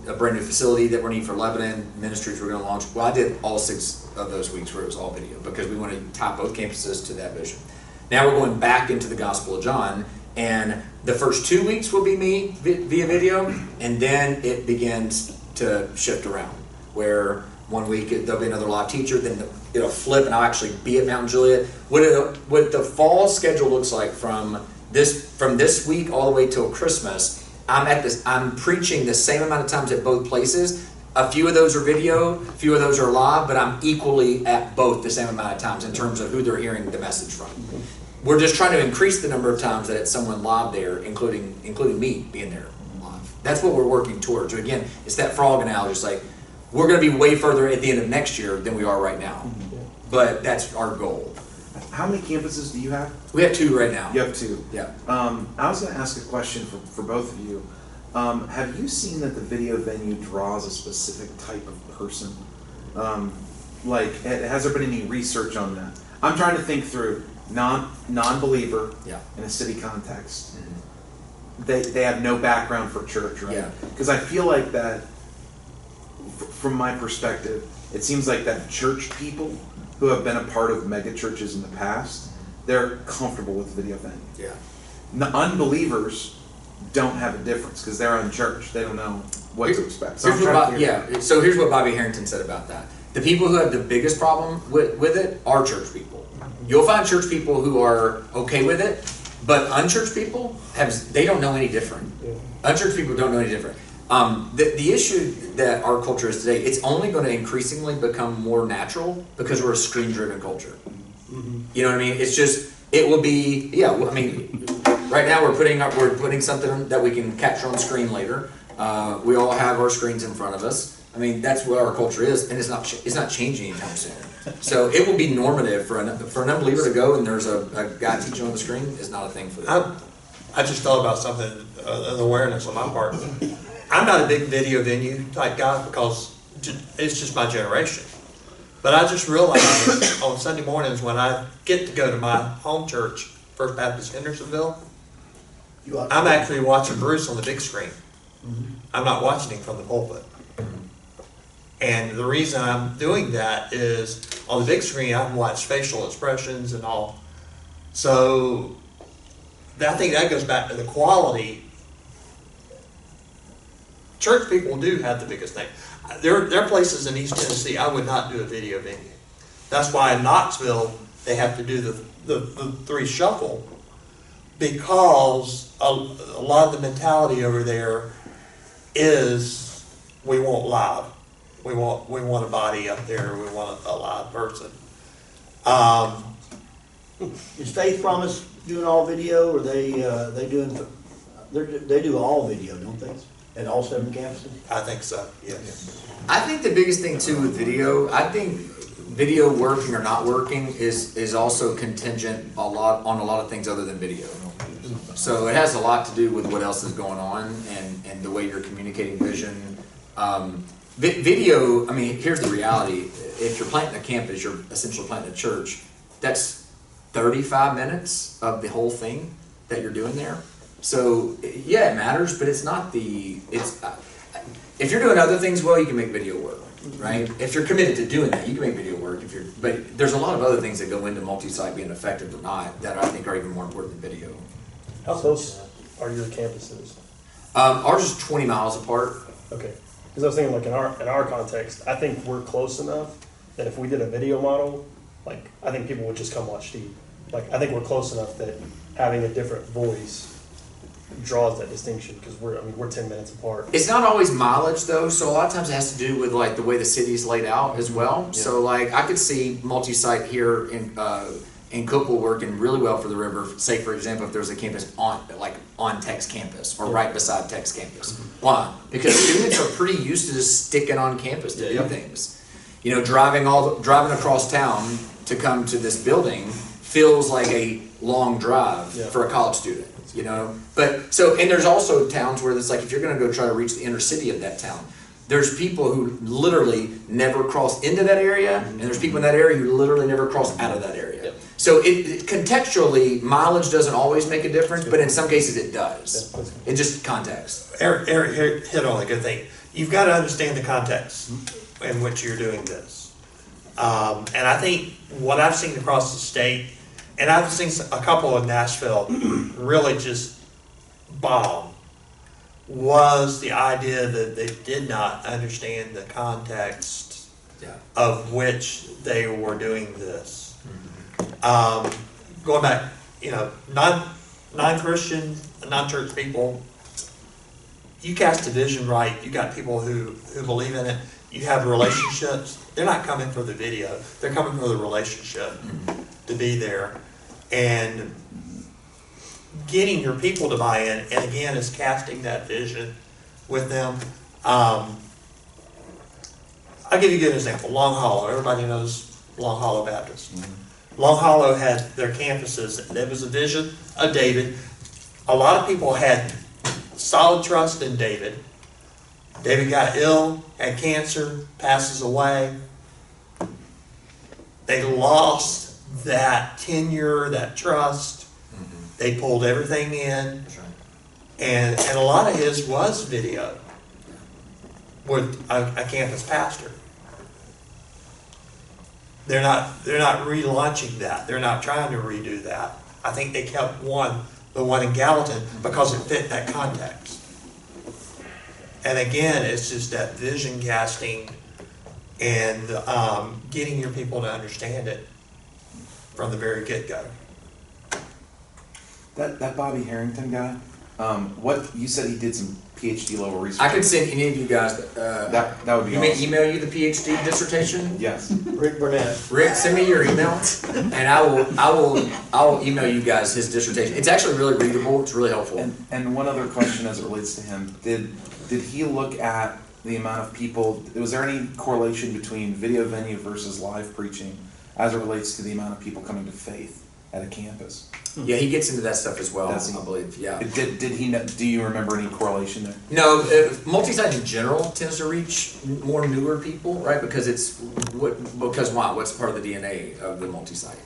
a brand new facility that we're needing for Lebanon, ministries we're going to launch. Well, I did all 6 of those weeks where it was all video because we want to tie both campuses to that vision. Now we're going back into the Gospel of John, and the first 2 weeks will be me via video, and then it begins to shift around, where 1 week there'll be another live teacher, then it'll flip, and I'll actually be at Mount Juliet. What the fall schedule looks like from this week all the way till Christmas, I'm preaching the same amount of times at both places. A few of those are video, a few of those are live, but I'm equally at both the same amount of times in terms of who they're hearing the message from. We're just trying to increase the number of times that it's someone live there, including me being there live. That's what we're working towards. So again, it's that frog analogy. It's like we're going to be way further at the end of next year than we are right now. But that's our goal. How many campuses do you have? We have 2 right now. You have 2. Yeah. I was going to ask a question for both of you. Have you seen that the video venue draws a specific type of person? Has there been any research on that? I'm trying to think through non-believer in a city context. Mm-hmm. They have no background for church, right? Yeah. Because I feel like that, from my perspective, it seems like that church people who have been a part of mega churches in the past, they're comfortable with video venue. Yeah. The unbelievers don't have a difference because they're unchurched. They don't know what to expect. So So here's what Bobby Harrington said about that. The people who have the biggest problem with it are church people. You'll find church people who are okay with it, but unchurched people they don't know any different. Yeah. Unchurched people don't know any different. The issue that our culture is today, it's only going to increasingly become more natural because we're a screen-driven culture. Mm-hmm. You know what I mean? It's just, it will be, right now we're putting something that we can capture on screen later. We all have our screens in front of us. I mean, that's what our culture is, and it's not changing anytime soon. So it will be normative for an unbeliever to go and there's a guy teaching on the screen is not a thing for them. I just thought about something, an awareness on my part. I'm not a big video venue type guy because it's just my generation. But I just realized on Sunday mornings when I get to go to my home church, First Baptist Hendersonville, I'm actually watching Bruce on the big screen. I'm not watching him from the pulpit. And the reason I'm doing that is on the big screen I can watch facial expressions and all. So I think that goes back to the quality. Church people do have the biggest thing. There are places in East Tennessee I would not do a video venue. That's why in Knoxville they have to do the 3 shuffle, because a lot of the mentality over there is we want live. We want a body up there. We want a live person. Is Faith Promise doing all video, or they do all video, don't they? At all 7 campuses? I think so, yes. I think the biggest thing too with video, I think video working or not working is also contingent on a lot of things other than video. So it has a lot to do with what else is going on and the way you're communicating vision. Video, I mean, here's the reality. If you're planting a campus, you're essentially planting a church. That's 35 minutes of the whole thing that you're doing there. So yeah, it matters, but it's not if you're doing other things well, you can make video work, right? If you're committed to doing that, you can make video work. But there's a lot of other things that go into multi-site being effective or not that I think are even more important than video. How close are your campuses? Ours is 20 miles apart. Okay, because I was thinking, like, in our context, I think we're close enough that if we did a video model, like, I think people would just come watch Steve. Like, I think we're close enough that having a different voice draws that distinction, because we're 10 minutes apart. It's not always mileage though, so a lot of times it has to do with like the way the city's laid out as well. Yeah. So like I could see multi-site here in Cookville working really well for the river. Say for example, if there's a campus on Tech's campus or right beside Tech's campus. Why? Because students are pretty used to just sticking on campus to do things. You know, driving across town to come to this building feels like a long drive for a college student. You know, and there's also towns where it's like if you're going to go try to reach the inner city of that town, there's people who literally never cross into that area, and there's people in that area who literally never cross out of that area. Yep. So contextually, mileage doesn't always make a difference, but in some cases it does. It just context. Eric hit on a good thing. You've got to understand the context in which you're doing this. And I think what I've seen across the state, and I've seen a couple in Nashville really just bomb, was the idea that they did not understand the context of which they were doing this. Going back, non-Christian, non-church people, you cast a vision right, you got people who believe in it, you have relationships. They're not coming for the video, they're coming for the relationship to be there. And getting your people to buy in, and again, is casting that vision with them. I'll give you a good example. Long Hollow. Everybody knows Long Hollow Baptist. Long Hollow had their campuses. There was a vision of David. A lot of people had solid trust in David. David got ill, had cancer, passes away. They lost that tenure, that trust. They pulled everything in. That's right. And a lot of his was video with a campus pastor. They're not relaunching that. They're not trying to redo that. I think they kept the one in Gallatin, because it fit that context. And again, it's just that vision casting and getting your people to understand it from the very get-go. That Bobby Harrington guy, what you said he did some PhD level research. I could send any of you guys, That would be you may awesome. email you the PhD dissertation? Yes. Rick Burnett. Rick, send me your email, and I will email you guys his dissertation. It's actually really readable, it's really helpful. And one other question as it relates to him, did he look at the amount of people, was there any correlation between video venue versus live preaching as it relates to the amount of people coming to faith at a campus? Yeah, he gets into that stuff as well, Does he? I believe, yeah. Did he know, do you remember any correlation there? No, multi-site in general tends to reach more newer people, right? Because because why? What's part of the DNA of the multi-site?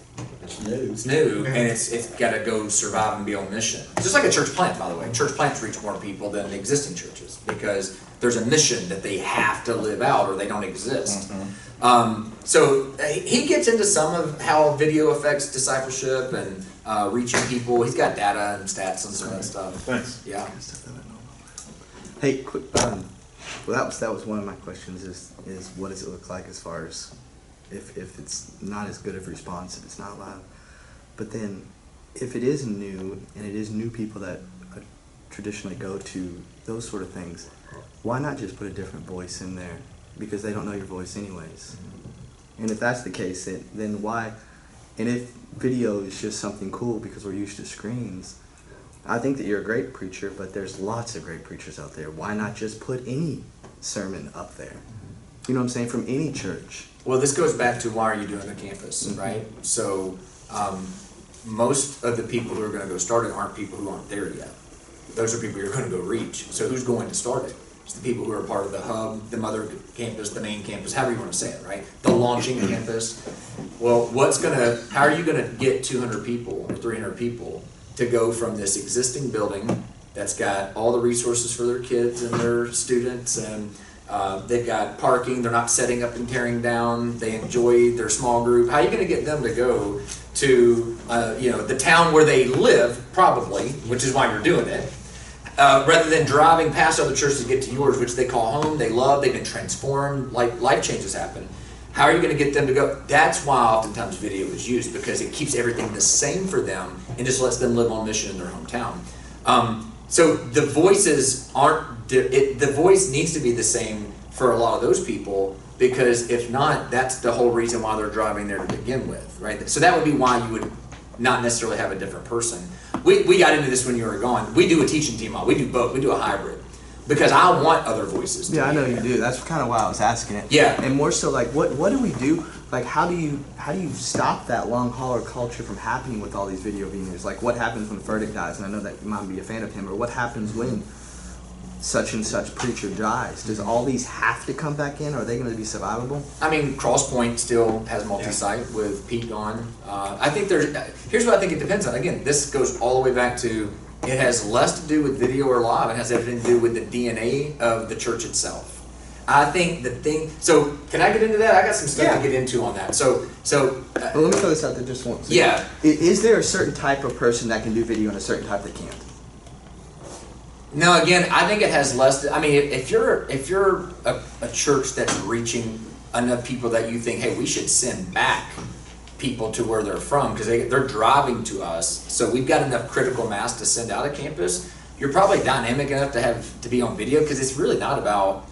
It's new. It's new, and it's got to go survive and be on mission. Just like a church plant, by the way. Church plants reach more people than the existing churches because there's a mission that they have to live out or they don't exist. So he gets into some of how video affects discipleship and reaching people. He's got data and stats and some of that stuff. Thanks. Yeah. Hey, quick. Well, that was one of my questions. Is what does it look like as far as if it's not as good of a response if it's not live, but then if it is new and it is new people that traditionally go to those sort of things, why not just put a different voice in there because they don't know your voice anyways? And if that's the case, then why? And if video is just something cool because we're used to screens, I think that you're a great preacher, but there's lots of great preachers out there. Why not just put any sermon up there? You know what I'm saying? From any church. Well, this goes back to why are you doing the campus, right? So most of the people who are going to go start it aren't people who aren't there yet. Those are people you're going to go reach. So who's going to start it? It's the people who are part of the hub, the mother campus, the main campus, however you want to say it, right? The launching campus. Well, how are you going to get 200 people or 300 people to go from this existing building that's got all the resources for their kids and their students and they've got parking, they're not setting up and tearing down, they enjoy their small group. How are you going to get them to go to the town where they live, probably, which is why you're doing it, rather than driving past other churches to get to yours, which they call home, they love, they've been transformed, like life changes happen. How are you going to get them to go? That's why oftentimes video is used, because it keeps everything the same for them and just lets them live on mission in their hometown. So the voices the voice needs to be the same for a lot of those people, because if not, that's the whole reason why they're driving there to begin with, right? So that would be why you would not necessarily have a different person. We got into this when you were gone. We do a teaching team model. We do both. We do a hybrid. Because I want other voices to Yeah, I be know there. you do. That's kind of why I was asking it. Yeah. And more so, like, what do we do? Like, how do you stop that long hauler culture from happening with all these video venues? Like, what happens when Furtick dies? And I know that you might be a fan of him. Or what happens when such and such preacher dies? Does all these have to come back in? Or are they going to be survivable? I mean, Crosspoint still has multi-site with Pete gone. I think here's what I think it depends on. Again, this goes all the way back to, it has less to do with video or live. It has everything to do with the DNA of the church itself. I think so can I get into that? I got some stuff to get into on that. So Well, let me throw this out there just once. yeah. Is there a certain type of person that can do video and a certain type that can't? No, again, I think it has less. I mean, if you're a church that's reaching enough people that you think, hey, we should send back people to where they're from because they're driving to us, so we've got enough critical mass to send out a campus. You're probably dynamic enough to be on video, because it's really not about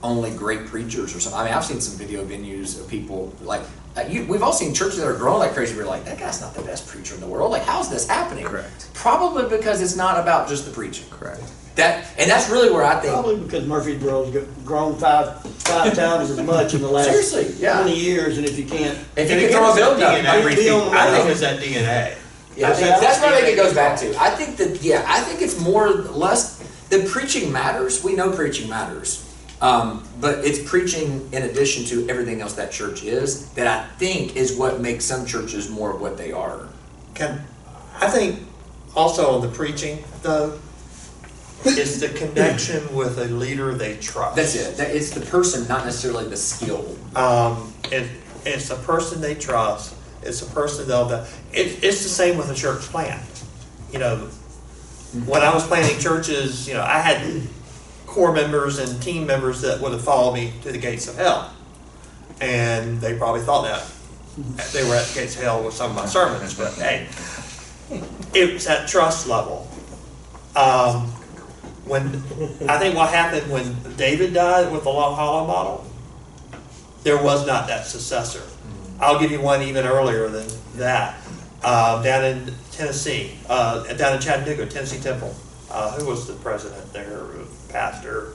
only great preachers or something. I mean, I've seen some video venues of people like we've all seen churches that are growing like crazy. We're like, that guy's not the best preacher in the world. Like, how's this happening? Correct. Probably because it's not about just the preaching. Correct. And that's really where I think. Probably because Murfreesboro's grown five times as much in the last Seriously, yeah. 20 years, and if you can't throw a building up, DNA, reach people. I think it's that DNA. Yeah, that's what I think it goes back to. I think it's more or less, the preaching matters. We know preaching matters. But it's preaching in addition to everything else that church is, that I think is what makes some churches more of what they are. I think also on the preaching, though, is the connection with a leader they trust. That's it. It's the person, not necessarily the skill. It's the person they trust. It's the person it's the same with a church plant. When I was planting churches, I had core members and team members that would have followed me to the gates of hell. And they probably thought that they were at the gates of hell with some of my sermons, but hey, it was that trust level. I think what happened when David died with the Long Hollow model, there was not that successor. I'll give you one even earlier than that. Down in Tennessee, down in Chattanooga, Tennessee Temple. Who was the president there, pastor?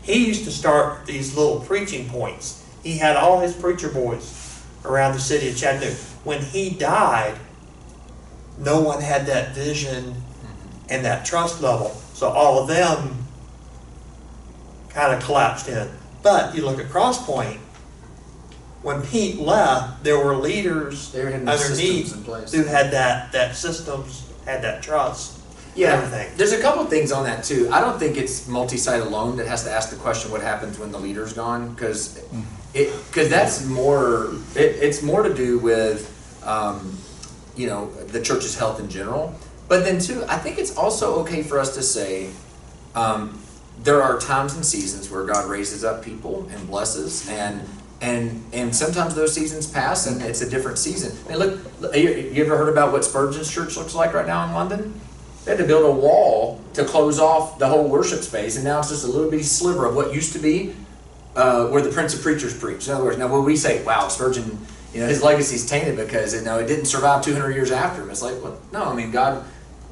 He used to start these little preaching points. He had all his preacher boys around the city of Chattanooga. When he died, no one had that vision and that trust level. So all of them kind of collapsed in. But you look at Crosspoint, when Pete left, there were leaders underneath in place. who had that systems, had that trust. Yeah, Everything. there's a couple things on that too. I don't think it's Multisite alone that has to ask the question what happens when the leader's gone, because that's more. It's more to do with the church's health in general. But then too, I think it's also okay for us to say there are times and seasons where God raises up people and blesses, and sometimes those seasons pass and it's a different season. I mean, look, you ever heard about what Spurgeon's church looks like right now in London? They had to build a wall to close off the whole worship space, and now it's just a little bitty sliver of what used to be where the Prince of Preachers preached. In other words, now when we say, wow, Spurgeon, his legacy's tainted because it didn't survive 200 years after him. It's like, well, no, I mean, God,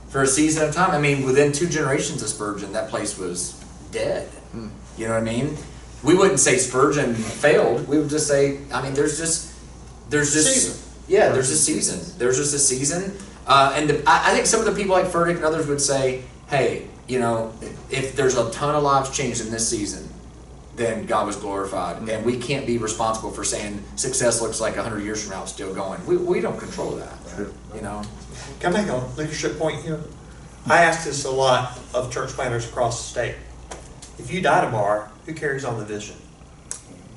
for a season of time, I mean, within 2 generations of Spurgeon, that place was dead. You know what I mean? We wouldn't say Spurgeon failed. We would just say, I mean, there's just season. Yeah, there's a season. There's just a season. I think some of the people like Furtick and others would say, hey, if there's a ton of lives changed in this season, then God was glorified. And we can't be responsible for saying success looks like 100 years from now it's still going. We don't control that. Can I make a leadership point here? I ask this a lot of church planners across the state. If you die tomorrow, who carries on the vision?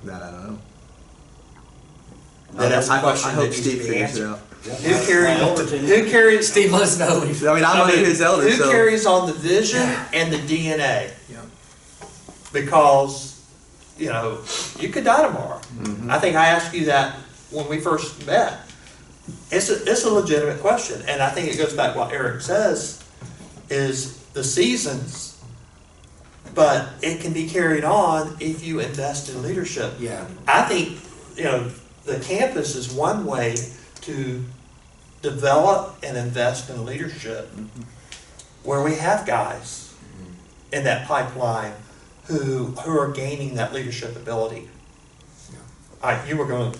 That I don't know. That's a I question hope that needs Steve to be figures it answered. out. Who carries Steve, let us know. I mean, I'm only his elder, Who so. carries on the vision and the DNA? Yeah. Because, you could die tomorrow. Mm-hmm. I think I asked you that when we first met. It's a legitimate question, and I think it goes back to what Erik says, is the seasons, but it can be carried on if you invest in leadership. Yeah. I think, the campus is one way to develop and invest in leadership where we have guys in that pipeline who are gaining that leadership ability. All right, you were going to,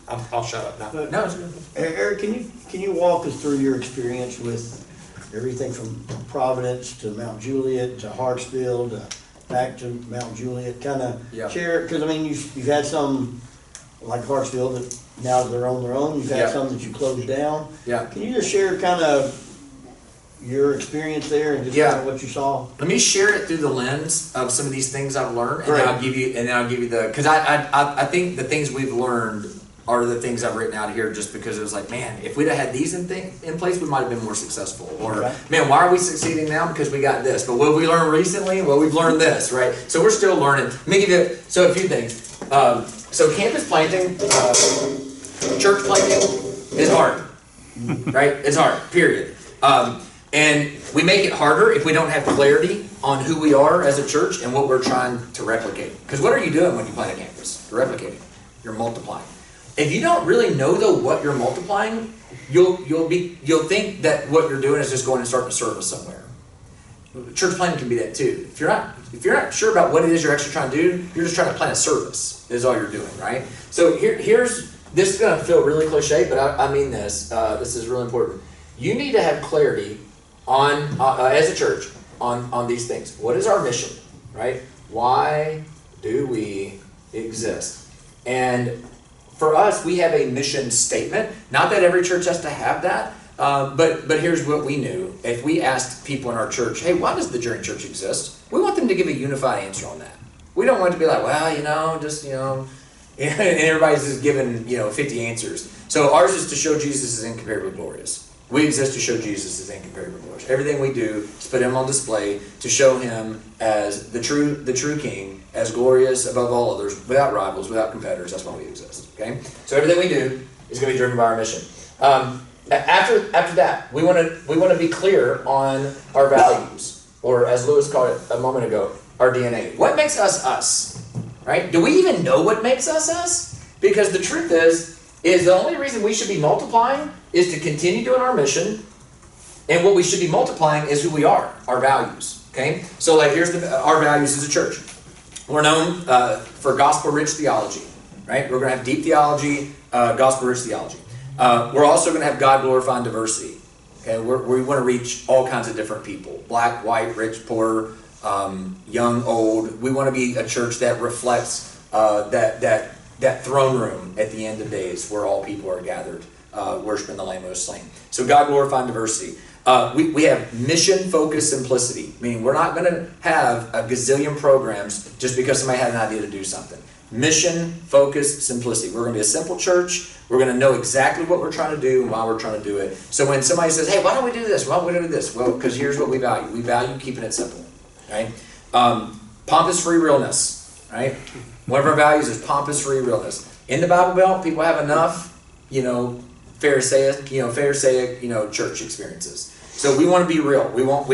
I'll shut up now. No, it's good. Eric, can you walk us through your experience with everything from Providence to Mount Juliet to Hartsville to back to Mount Juliet? Kind of share, because I mean you've had some like Hartsville that now they're on their own. You've had some that you closed down. Yeah. Can you just share kind of your experience there and just kind of what you saw? Let me share it through the lens of some of these things I've learned, and Great. then I'll give you the, because I think the things we've learned are the things I've written out here just because it was like, man, if we'd have had these in place, we might have been more successul. Or, man, why are we succeeding now? Because we got this. But what we learned recently? Well, we've learned this, right? So we're still learning. Let me give you, a few things. So campus planting, church planting is hard, right? It's hard, period. And we make it harder if we don't have clarity on who we are as a church and what we're trying to replicate. Because what are you doing when you plant a campus? You're replicating. You're multiplying. If you don't really know though what you're multiplying, you'll think that what you're doing is just going and starting a service somewhere. Church planting can be that too. If you're not sure about what it is you're actually trying to do, you're just trying to plant a service. Is all you're doing, right? So here's this is going to feel really cliche, but I mean this. This is really important. You need to have clarity on as a church on these things. What is our mission, right? Why do we exist? And for us, we have a mission statement. Not that every church has to have that, but here's what we knew. If we asked people in our church, hey, why does the Journey Church exist? We want them to give a unified answer on that. We don't want it to be like, well, and everybody's just giving, 50 answers. So ours is to show Jesus is incomparably glorious. We exist to show Jesus is incomparably glorious. Everything we do is put him on display to show him as the true King, as glorious above all others, without rivals, without competitors. That's why we exist. Okay? So everything we do is going to be driven by our mission. After that, we want to be clear on our values. or as Lewis called it a moment ago, our DNA. What makes us us? Right? Do we even know what makes us us? Because the truth is the only reason we should be multiplying is to continue doing our mission. And what we should be multiplying is who we are, our values. Okay? So like here's our values as a church. We're known for gospel-rich theology. Right? We're going to have deep theology, gospel-rich theology. We're also going to have God-glorifying diversity. Okay? We want to reach all kinds of different people. Black, white, rich, poor, young, old. We want to be a church that reflects that throne room at the end of days where all people are gathered, worshiping the Lamb who was slain. So God-glorifying diversity. We have mission-focused simplicity, meaning we're not going to have a gazillion programs just because somebody had an idea to do something. Mission-focused simplicity. We're going to be a simple church. We're going to know exactly what we're trying to do and why we're trying to do it. So when somebody says, hey, why don't we do this? Why don't we do this? Well, because here's what we value. We value keeping it simple. Right? Pompous free realness. Right? One of our values is pompous free realness. In the Bible Belt, people have enough, Pharisaic, church experiences. So we want to be real. We want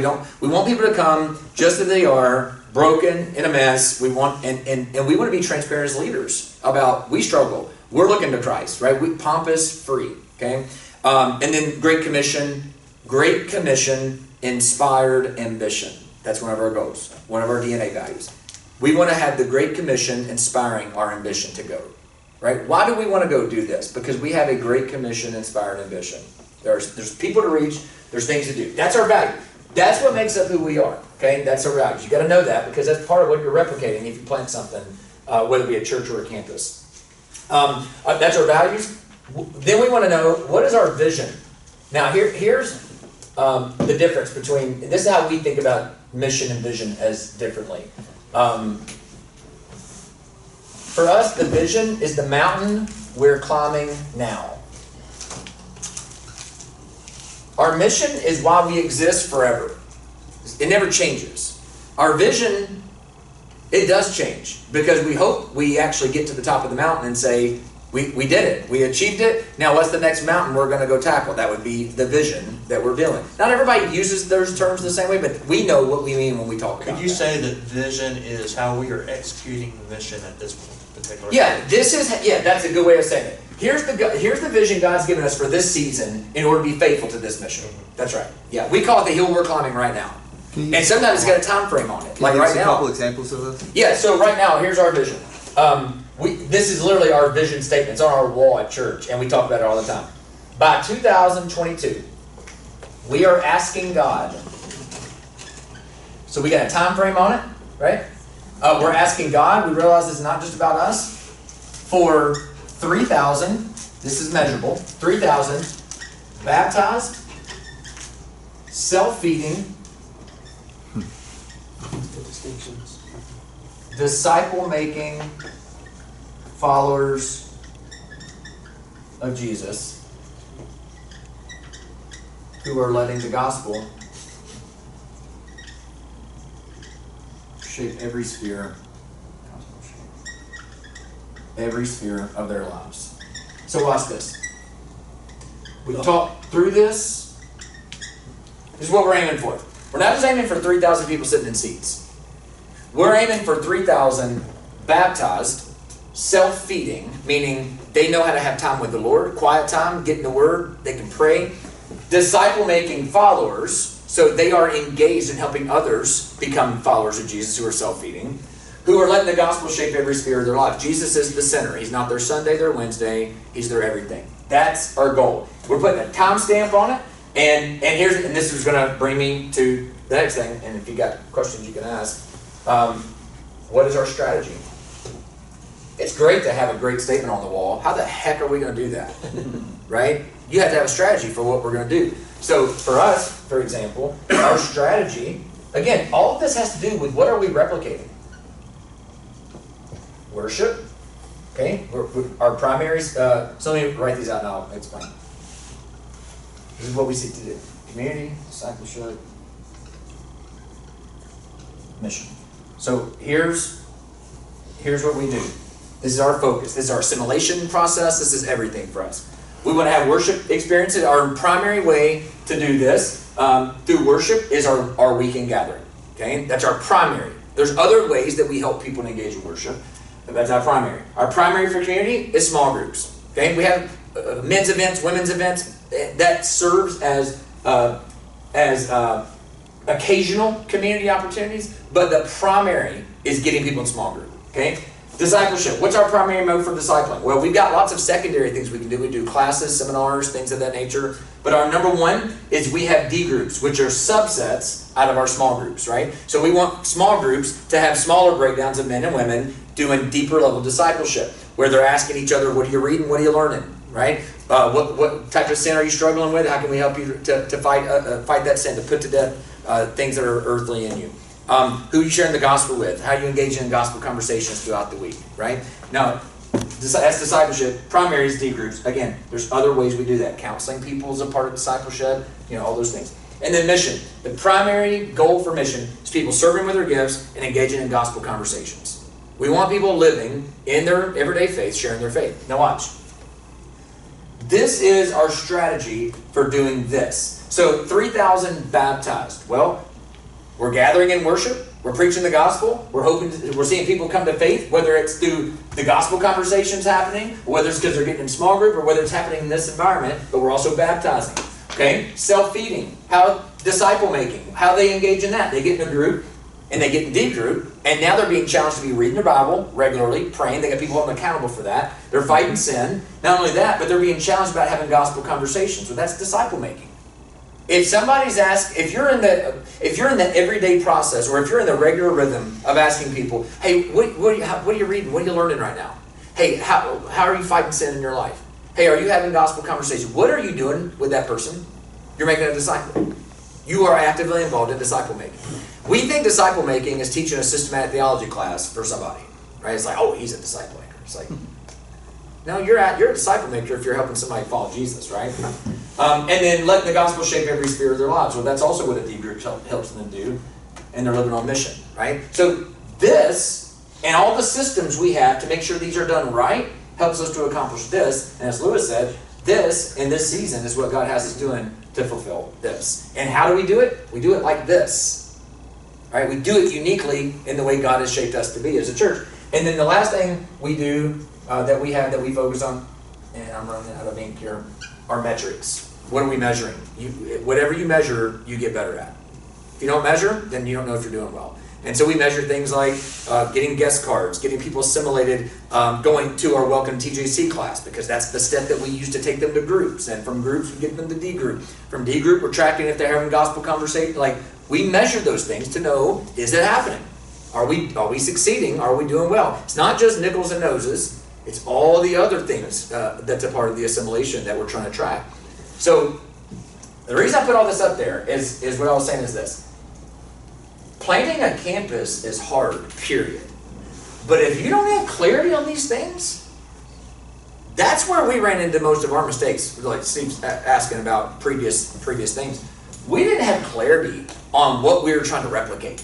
people to come just as they are, broken, in a mess. We want and we want to be transparent as leaders about we struggle. We're looking to Christ, right? We pompous free, okay? And then Great Commission, inspired ambition. That's one of our goals, one of our DNA values. We want to have the Great Commission inspiring our ambition to go, right? Why do we want to go do this? Because we have a Great Commission inspired ambition. There's people to reach. There's things to do. That's our value. That's what makes up who we are. Okay, that's our values. You got to know that because that's part of what you're replicating if you plant something, whether it be a church or a campus. That's our values. Then we want to know what is our vision. Now here's the difference between. This is how we think about mission and vision as differently. For us, the vision is the mountain we're climbing now. Our mission is why we exist forever. It never changes. Our vision, it does change because we hope we actually get to the top of the mountain and say, we did it. We achieved it. Now what's the next mountain we're going to go tackle? That would be the vision that we're doing. Not everybody uses those terms the same way, but we know what we mean when we talk about that. Could you say that vision is how we are executing the mission at this particular time? That's a good way of saying it. Here's the vision God's given us for this season in order to be faithful to this mission. That's right. Yeah, we call it the hill we're climbing right now. And sometimes it's got a time frame on it. Like right now. A couple examples of this? Yeah, so right now, here's our vision. This is literally our vision statement. It's on our wall at church, and we talk about it all the time. By 2022, we are asking God. So we got a time frame on it, right? We're asking God. We realize it's not just about us. For 3,000, this is measurable, 3,000 baptized, self-feeding, disciple-making followers of Jesus who are letting the gospel shape every sphere of their lives. So watch this. We talked through this. This is what we're aiming for. We're not just aiming for 3,000 people sitting in seats. We're aiming for 3,000 baptized, self-feeding, meaning they know how to have time with the Lord, quiet time, get in the Word, they can pray. Disciple-making followers, so they are engaged in helping others become followers of Jesus who are self-feeding, who are letting the gospel shape every sphere of their life. Jesus is the center. He's not their Sunday, their Wednesday. He's their everything. That's our goal. We're putting a timestamp on it, and this is going to bring me to the next thing, and if you got questions you can ask. What is our strategy? It's great to have a great statement on the wall. How the heck are we going to do that? Right? You have to have a strategy for what we're going to do. So for us, for example, our strategy, again, all of this has to do with what are we replicating? Worship. Okay? Our primaries, so let me write these out and I'll explain. This is what we seek to do. Community, discipleship, mission. So here's what we do. This is our focus. This is our assimilation process. This is everything for us. We want to have worship experiences. Our primary way to do this through worship is our weekend gathering. Okay, that's our primary. There's other ways that we help people engage in worship, but that's our primary. Our primary for community is small groups. Okay, we have men's events, women's events. That serves as occasional community opportunities, but the primary is getting people in small group. Okay, discipleship. What's our primary mode for discipling? Well, we've got lots of secondary things we can do. We do classes, seminars, things of that nature. But our number one is we have D groups, which are subsets out of our small groups, right? So we want small groups to have smaller breakdowns of men and women doing deeper level discipleship, where they're asking each other, what are you reading, what are you learning, right? What type of sin are you struggling with? How can we help you to fight that sin, to put to death things that are earthly in you? Who are you sharing the gospel with? How are you engaging in gospel conversations throughout the week, right? Now, that's discipleship. Primary is D groups. Again, there's other ways we do that. Counseling people is a part of discipleship, all those things. And then mission. The primary goal for mission is people serving with their gifts and engaging in gospel conversations. We want people living in their everyday faith, sharing their faith. Now watch. This is our strategy for doing this. So 3,000 baptized. Well, we're gathering in worship. We're preaching the gospel. We're seeing people come to faith, whether it's through the gospel conversations happening, or whether it's because they're getting in small group, or whether it's happening in this environment, but we're also baptizing. Okay? Self-feeding. How disciple making. How they engage in that. They get in a group, and they get in D group, and now they're being challenged to be reading their Bible regularly, praying. They got people holding them accountable for that. They're fighting sin. Not only that, but they're being challenged about having gospel conversations. So that's disciple making. If somebody's asked, if you're in the everyday process, or if you're in the regular rhythm of asking people, hey, what are you reading? What are you learning right now? Hey, how are you fighting sin in your life? Hey, are you having gospel conversations? What are you doing with that person? You're making a disciple. You are actively involved in disciple making. We think disciple making is teaching a systematic theology class for somebody, right? It's like, oh, he's a disciple maker. It's like, no, you're a disciple maker if you're helping somebody follow Jesus, right? And then letting the gospel shape every sphere of their lives. Well, that's also what a D group helps them do, and they're living on mission, right? So this and all the systems we have to make sure these are done right helps us to accomplish this. And as Lewis said, this in this season is what God has us doing to fulfill this. And how do we do it? We do it like this, right? We do it uniquely in the way God has shaped us to be as a church. And then the last thing we do that we focus on, and I'm running out of ink here, are metrics. What are we measuring? Whatever you measure, you get better at. If you don't measure, then you don't know if you're doing well. And so we measure things like getting guest cards, getting people assimilated, going to our Welcome TJC class, because that's the step that we use to take them to groups. And from groups, we get them to D group. From D group, we're tracking if they're having gospel conversation. Like, we measure those things to know, is it happening? Are we succeeding? Are we doing well? It's not just nickels and noses. It's all the other things that's a part of the assimilation that we're trying to track. So the reason I put all this up there is what I was saying is this. Planting a campus is hard, period. But if you don't have clarity on these things, that's where we ran into most of our mistakes. Like Steve's asking about previous things. We didn't have clarity on what we were trying to replicate.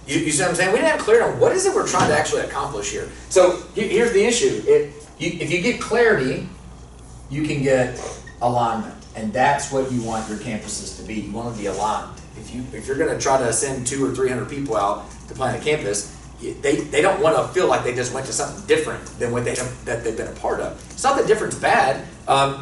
You see what I'm saying? We didn't have clarity on what is it we're trying to actually accomplish here. So here's the issue. If you get clarity, you can get alignment. And that's what you want your campuses to be. You want to be aligned. If you're going to try to send 200 or 300 people out to plant a campus, they don't want to feel like they just went to something different than what that they've been a part of. It's not that different's bad.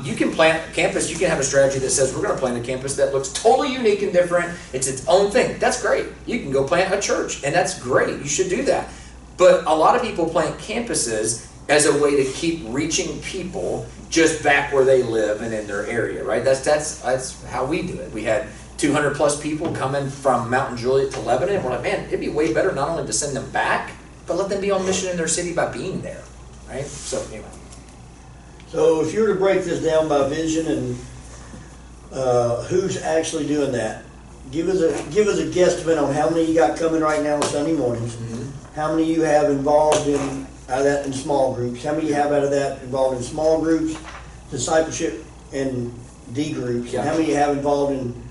You can plant a campus. You can have a strategy that says we're going to plant a campus that looks totally unique and different. It's its own thing. That's great. You can go plant a church, and that's great. You should do that. But a lot of people plant campuses as a way to keep reaching people just back where they live and in their area, right? That's how we do it. We had 200 plus people coming from Mount Juliet to Lebanon, and we're like, man, it'd be way better not only to send them back, but let them be on mission in their city by being there, right? So anyway. So if you were to break this down by vision and who's actually doing that, give us a guesstimate on how many you got coming right now on Sunday mornings, how many you have involved in out of that in small groups, how many you have out of that involved in small groups, discipleship, and D groups, and how many you have involved in.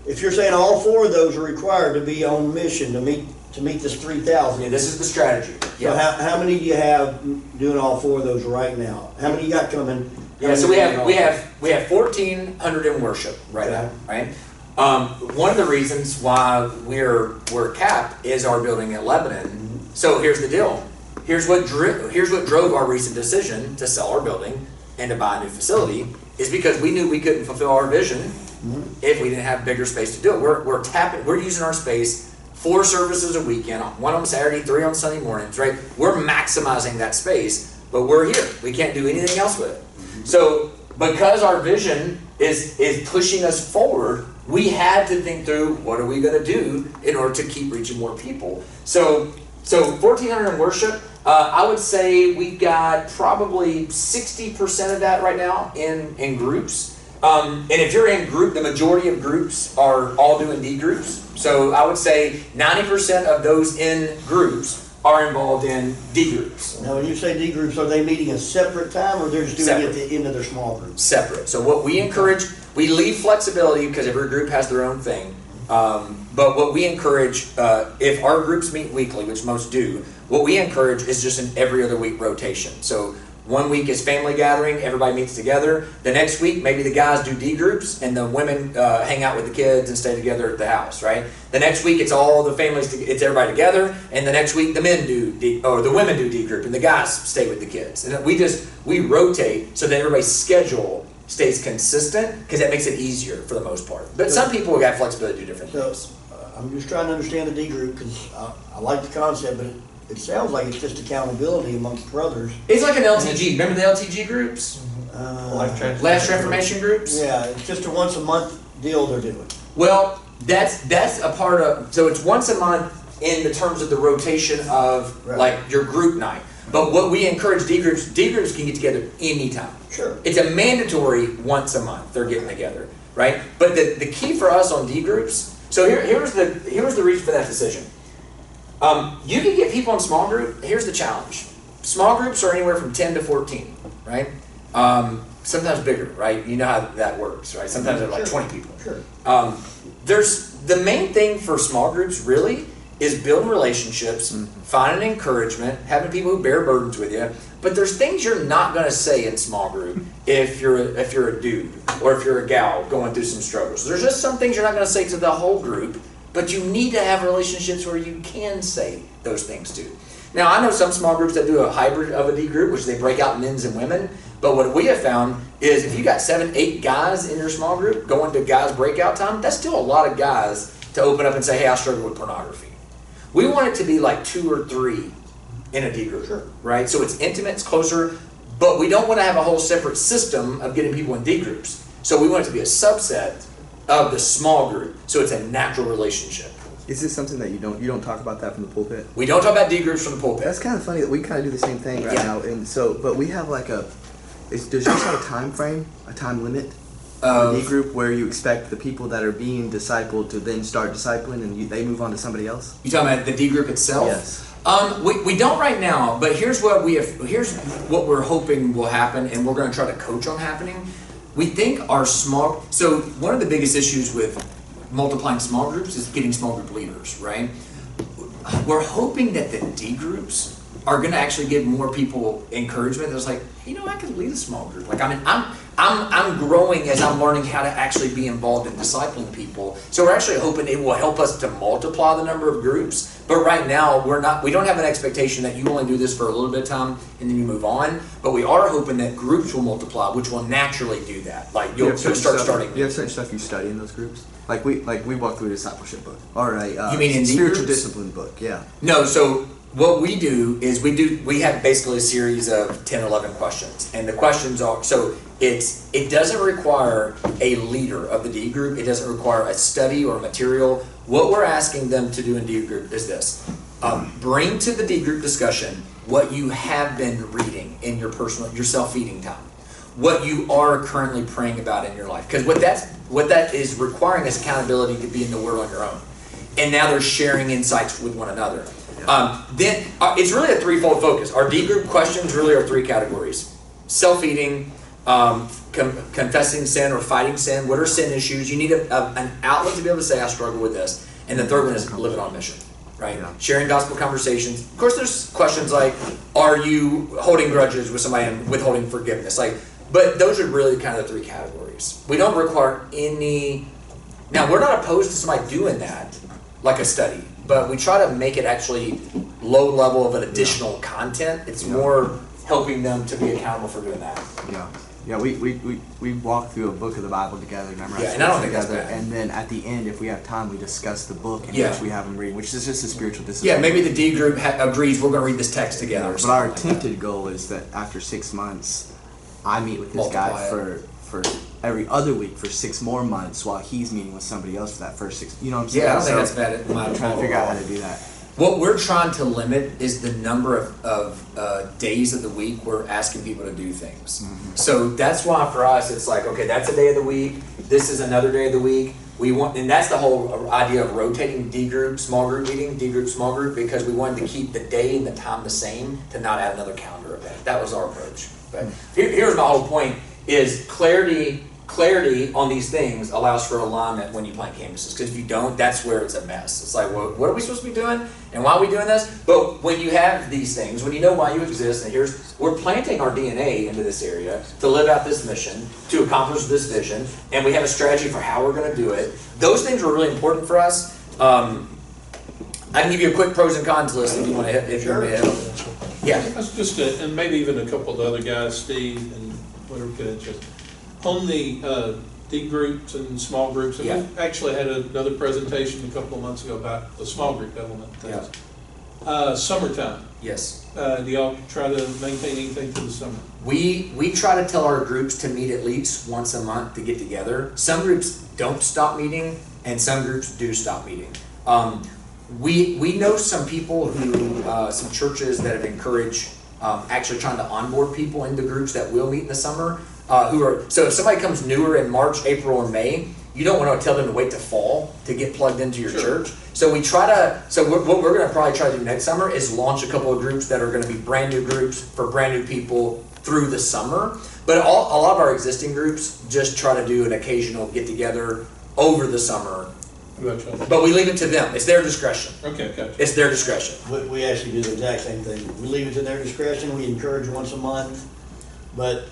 If you're saying all 4 of those are required to be on mission to meet this 3,000. Yeah, this is the strategy. So how many do you have doing all 4 of those right now? How many you got coming? Yeah, so we have 1,400 in worship right now, right? One of the reasons why we're capped is our building at Lebanon. So here's the deal. Here's what drove our recent decision to sell our building and to buy a new facility is because we knew we couldn't fulfill our vision if we didn't have bigger space to do it. We're using our space 4 services a weekend, 1 on Saturday, 3 on Sunday mornings, right? We're maximizing that space, but we're here. We can't do anything else with it. So because our vision is pushing us forward, we had to think through what are we going to do in order to keep reaching more people. So 1,400 in worship, I would say we've got probably 60% of that right now in groups. And if you're in group, the majority of groups are all doing D groups. So I would say 90% of those in groups are involved in D groups. Now, when you say D groups, are they meeting a separate time, or they're just doing Separate. it at the end of their small groups? Separate. So what we encourage, we leave flexibility because every group has their own thing. But what we encourage, if our groups meet weekly, which most do, what we encourage is just an every other week rotation. So 1 week is family gathering, everybody meets together. The next week, maybe the guys do D groups and the women hang out with the kids and stay together at the house, right? The next week, it's all the families, it's everybody together. And the next week, the men do D, or the women do D group and the guys stay with the kids. And we rotate so that everybody's schedule stays consistent because that makes it easier for the most part. But some people got flexibility to do different things. I'm just trying to understand the D group because I like the concept, but it sounds like it's just accountability amongst brothers. It's like an LTG. Remember the LTG groups? Life Life transformation groups? Yeah, it's just a once a month deal they're doing. Well, that's a part of, so it's once a month in the terms of the rotation of like your group night. But what we encourage D groups can get together anytime. Sure. It's a mandatory once a month they're getting together, right? But the key for us on D groups, so here's the reason for that decision. You can get people in small group. Here's the challenge. Small groups are anywhere from 10 to 14, right? Sometimes bigger, right? You know how that works, right? Sometimes they're like 20 people. Sure. There's the main thing for small groups really is building relationships, finding encouragement, having people who bear burdens with you. But there's things you're not going to say in small group if you're a dude or if you're a gal going through some struggles. There's just some things you're not going to say to the whole group, but you need to have relationships where you can say those things to. Now, I know some small groups that do a hybrid of a D group, which they break out men's and women. But what we have found is if you got 7, 8 guys in your small group going to guys breakout time, that's still a lot of guys to open up and say, hey, I struggle with pornography. We want it to be like 2 or 3 in a D group, right? So it's intimate, it's closer, but we don't want to have a whole separate system of getting people in D groups. So we want it to be a subset of the small group, so it's a natural relationship. Is this something that you don't talk about that from the pulpit? We don't talk about D groups from the pulpit. That's kind of funny that we kind of do the same thing right now, and so but we have like does yours have a time frame, a time limit? A D group where you expect the people that are being discipled to then start discipling and they move on to somebody else? You talking about the D group itself? Yes. We don't right now, but here's what we're hoping will happen, and we're going to try to coach on happening. We think so one of the biggest issues with multiplying small groups is getting small group leaders, right? We're hoping that the D groups are going to actually give more people encouragement. That's like, I can lead a small group. Like, I'm growing as I'm learning how to actually be involved in discipling people. So we're actually hoping it will help us to multiply the number of groups. But right now, we don't have an expectation that you only do this for a little bit of time and then you move on. But we are hoping that groups will multiply, which will naturally do that. Like you'll starting. Do you have certain stuff you study in those groups? Like we walk through a discipleship book or a you mean in spiritual discipline book? Yeah. No, so what we do is we have basically a series of 10 or 11 questions, and the questions are it doesn't require a leader of the D group. It doesn't require a study or material. What we're asking them to do in D group is this: bring to the D group discussion what you have been reading in your self-feeding time, what you are currently praying about in your life, because what that is requiring is accountability to be in the Word on your own, and now they're sharing insights with one another. Then it's really a threefold focus. Our D group questions really are 3 categories: self-eating, confessing sin or fighting sin. What are sin issues? You need an outlet to be able to say, I struggle with this. And the third one is living on mission, right? Yeah. Sharing gospel conversations. Of course, there's questions like, are you holding grudges with somebody and withholding forgiveness? But those are really kind of the 3 categories. We don't require any Now, we're not opposed to somebody doing that, like a study, but we try to make it actually low level of an additional content. It's more helping them to be accountable for doing that. Yeah. Yeah, we walk through a book of the Bible together, memorize Yeah, and I don't think that's together, bad. and then at the end, if we have time, we discuss the book in Yeah. which we have them read, which is just a spiritual discipline. Yeah, maybe the D group agrees we're going to read this text together. or But our something like that. attempted goal is that after 6 months, I meet with this Multiply guy for every other week for 6 more months while he's meeting with somebody else for that first 6. You know what I'm saying? Yeah, I don't think So that's bad. I'm trying to figure out how to do that. What we're trying to limit is the number of days of the week we're asking people to do things. So that's why for us it's like, okay, that's a day of the week. This is another day of the week. We want, and that's the whole idea of rotating D group, small group meeting, D group, small group, because we wanted to keep the day and the time the same to not add another calendar event. That was our approach. But here's my whole point: is clarity on these things allows for alignment when you plan campuses. Because if you don't, that's where it's a mess. It's like, well, what are we supposed to be doing? And why are we doing this? But when you have these things, when you know why you exist, and we're planting our DNA into this area to live out this mission, to accomplish this vision, and we have a strategy for how we're going to do it. Those things were really important for us. I can give you a quick pros and cons list if you want to hit. If you're going to hit. Yeah. That's just and maybe even a couple of the other guys, Steve and whatever could interest. On the D groups and small groups, and we actually had another presentation a couple of months ago about the small group element of things. Summertime. Yes. Do y'all try to maintain anything through the summer? We try to tell our groups to meet at least once a month to get together. Some groups don't stop meeting, and some groups do stop meeting. We know some people who, some churches that have encouraged actually trying to onboard people into groups that will meet in the summer. So if somebody comes newer in March, April, or May, you don't want to tell them to wait till fall to get plugged into your church. So we try to. So what we're going to probably try to do next summer is launch a couple of groups that are going to be brand new groups for brand new people through the summer. But a lot of our existing groups just try to do an occasional get together over the summer. But we leave it to them. It's their discretion. Okay, gotcha. It's their discretion. We actually do the exact same thing. We leave it to their discretion. We encourage once a month. But,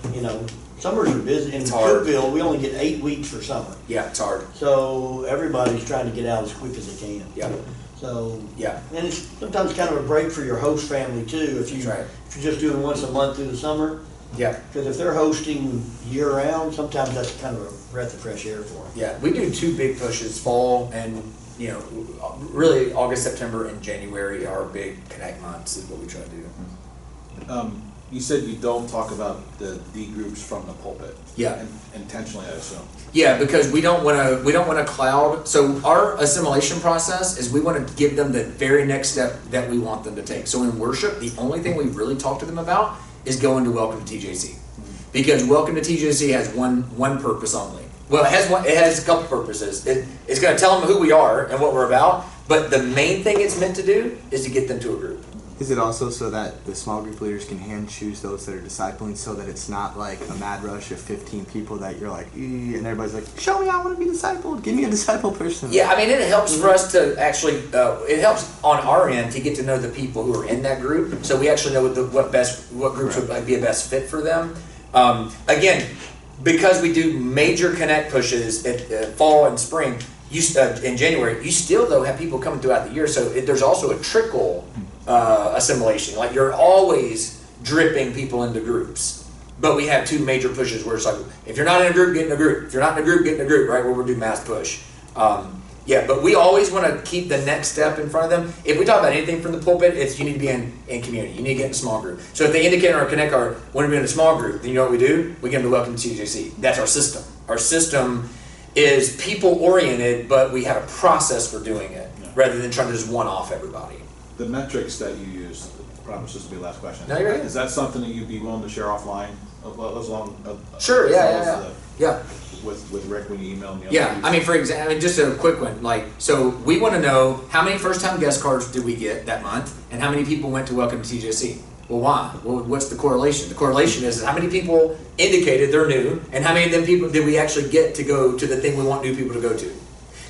summers are busy. In Cookville, we only get 8 weeks for summer. Yeah, it's hard. So everybody's trying to get out as quick as they can. Yeah. So, yeah. And it's sometimes kind of a break for your host family too, if you're just doing once a month through the summer. Yeah. Because if they're hosting year round, sometimes that's kind of a breath of fresh air for them. Yeah, we do 2 big pushes, fall and, really August, September, and January are big connect months is what we try to do. You said you don't talk about the D groups from the pulpit. Yeah. Intentionally, I assume. Yeah, because we don't want to cloud. So our assimilation process is we want to give them the very next step that we want them to take. So in worship, the only thing we really talk to them about is going to Welcome to TJC, because Welcome to TJC has one purpose only. Well, it has a couple purposes. It's going to tell them who we are and what we're about, but the main thing it's meant to do is to get them to a group. Is it also so that the small group leaders can hand choose those that are discipling, so that it's not like a mad rush of 15 people that you're like, and everybody's like, show me, I want to be discipled. Give me a disciple person. Yeah, I mean, it helps for us to actually, it helps on our end to get to know the people who are in that group, so we actually know what groups would be a best fit for them. Again, because we do major connect pushes at fall and spring, in January, you still though have people coming throughout the year, so there's also a trickle assimilation. Like you're always dripping people into groups. But we have 2 major pushes where it's like, if you're not in a group, get in a group. If you're not in a group, get in a group, right? Where we'll do mass push. But we always want to keep the next step in front of them. If we talk about anything from the pulpit, it's you need to be in community. You need to get in a small group. So if they indicate on our connect card, want to be in a small group, then you know what we do? We get them to Welcome to TJC. That's our system. Our system is people-oriented, but we have a process for doing it, rather than trying to just one-off everybody. The metrics that you use, I promise this will be the last question. No, you're right. Is that something that you'd be willing to share offline? Sure, yeah. With Rick when you email me? Yeah, I mean, for example, just a quick one. So we want to know how many first-time guest cards did we get that month, and how many people went to Welcome to TJC. Well, why? Well, what's the correlation? The correlation is how many people indicated they're new, and how many of them people did we actually get to go to the thing we want new people to go to.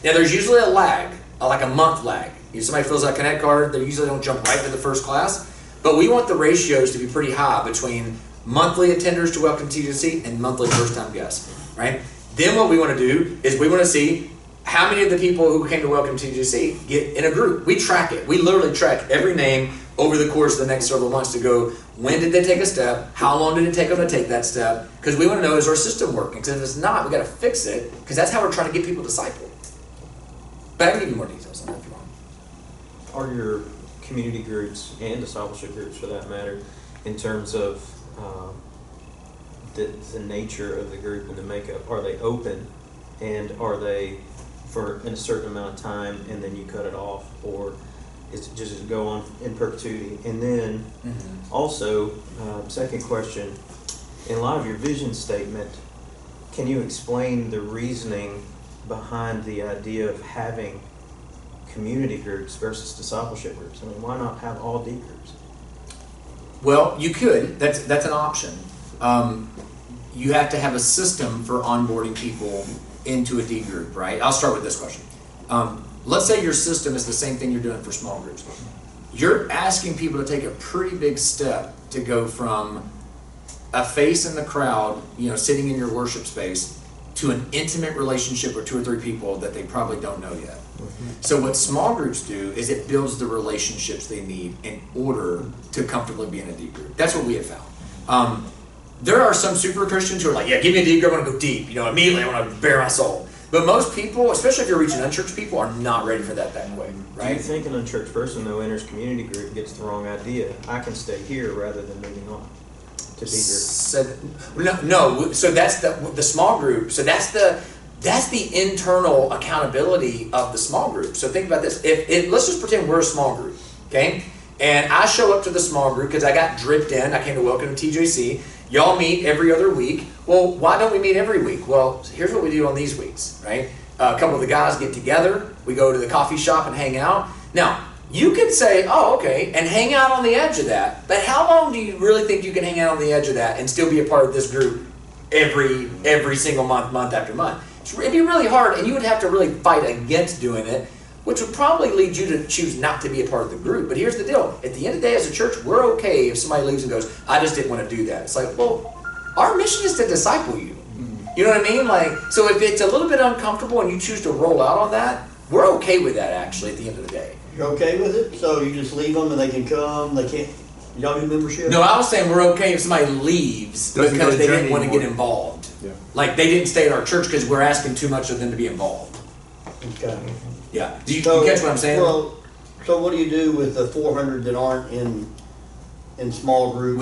Now, there's usually a lag, like a month lag. If somebody fills out a Connect card, they usually don't jump right to the first class, but we want the ratios to be pretty high between monthly attenders to Welcome to TJC and monthly first-time guests, right? Then what we want to do is we want to see how many of the people who came to Welcome TGC get in a group? We track it. We literally track every name over the course of the next several months to go, when did they take a step? How long did it take them to take that step? Because we want to know, is our system working? Because if it's not, we got to fix it, because that's how we're trying to get people discipled. But I can give you more details on that if you want. Are your community groups and discipleship groups, for that matter, in terms of the nature of the group and the makeup, are they open, and are they for in a certain amount of time and then you cut it off, or is it just go on in perpetuity? And then also, second question, in light of your vision statement, can you explain the reasoning behind the idea of having community groups versus discipleship groups? I mean, why not have all D groups? Well, you could. That's an option. You have to have a system for onboarding people into a D group, right? I'll start with this question. Let's say your system is the same thing you're doing for small groups. You're asking people to take a pretty big step to go from a face in the crowd, sitting in your worship space, to an intimate relationship with 2 or 3 people that they probably don't know yet. So what small groups do is it builds the relationships they need in order to comfortably be in a D group. That's what we have found. There are some super Christians who are like, yeah, give me a D group, I want to go deep. Immediately I want to bare my soul. But most people, especially if you're reaching unchurched people, are not ready for that quick, right? Do you think an unchurched person, though, enters community group and gets the wrong idea? I can stay here rather than moving on to D group. No. So that's the small group. So that's the internal accountability of the small group. So think about this. If let's just pretend we're a small group, okay? And I show up to the small group because I got dripped in. I came to Welcome to TJC. Y'all meet every other week. Well, why don't we meet every week? Well, here's what we do on these weeks, right? A couple of the guys get together. We go to the coffee shop and hang out. Now, you could say, oh, okay, and hang out on the edge of that. But how long do you really think you can hang out on the edge of that and still be a part of this group every single month after month? It'd be really hard, and you would have to really fight against doing it, which would probably lead you to choose not to be a part of the group. But here's the deal. At the end of the day, as a church, we're okay if somebody leaves and goes, I just didn't want to do that. It's like, well, our mission is to disciple you. You know what I mean? So if it's a little bit uncomfortable and you choose to roll out on that, we're okay with that, actually, at the end of the day. You're okay with it? So you just leave them and they can come, they can't, y'all do membership? No, I was saying we're okay if somebody leaves because they didn't want to get involved. Yeah. Like they didn't stay at our church because we're asking too much of them to be involved. Okay. Yeah. Do you catch what I'm saying? Well, so what do you do with the 400 that aren't in small groups?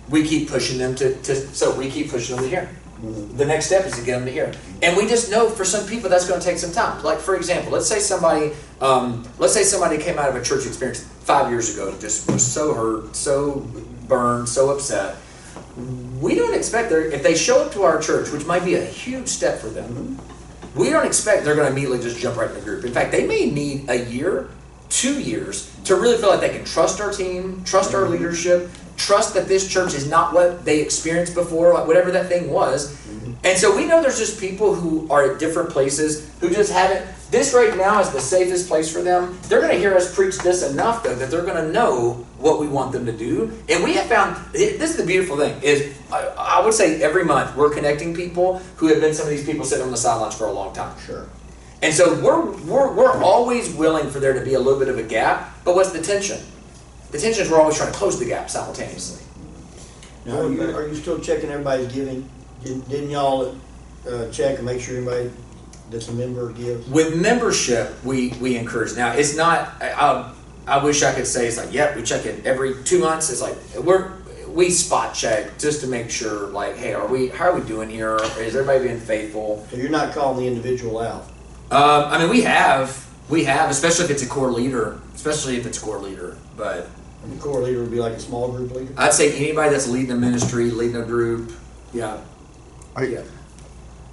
We keep pushing them so we keep pushing them to here. Mm-hmm. The next step is to get them to here. And we just know for some people that's going to take some time. Like for example, let's say somebody came out of a church experience 5 years ago and just was so hurt, so burned, so upset. We don't expect if they show up to our church, which might be a huge step for them, we don't expect they're going to immediately just jump right in the group. In fact, they may need a year, 2 years to really feel like they can trust our team, trust our leadership, trust that this church is not what they experienced before, whatever that thing was. And so we know there's just people who are at different places who just haven't. This right now is the safest place for them. They're going to hear us preach this enough, though, that they're going to know what we want them to do. And we have found, this is the beautiful thing, is I would say every month we're connecting people who have been some of these people sitting on the sidelines for a long time. Sure. And so we're always willing for there to be a little bit of a gap, but what's the tension? The tension is we're always trying to close the gap simultaneously. Now, are you still checking everybody's giving? Didn't y'all check and make sure everybody that's a member gives? With membership, we encourage. Now, it's not, I wish I could say it's like, yep, we check it every 2 months. It's like, we spot check just to make sure, like, hey, how are we doing here? Is everybody being faithful? So you're not calling the individual out? We have, especially if it's a core leader, but. And the core leader would be like a small group leader? I'd say anybody that's leading a ministry, leading a group, yeah.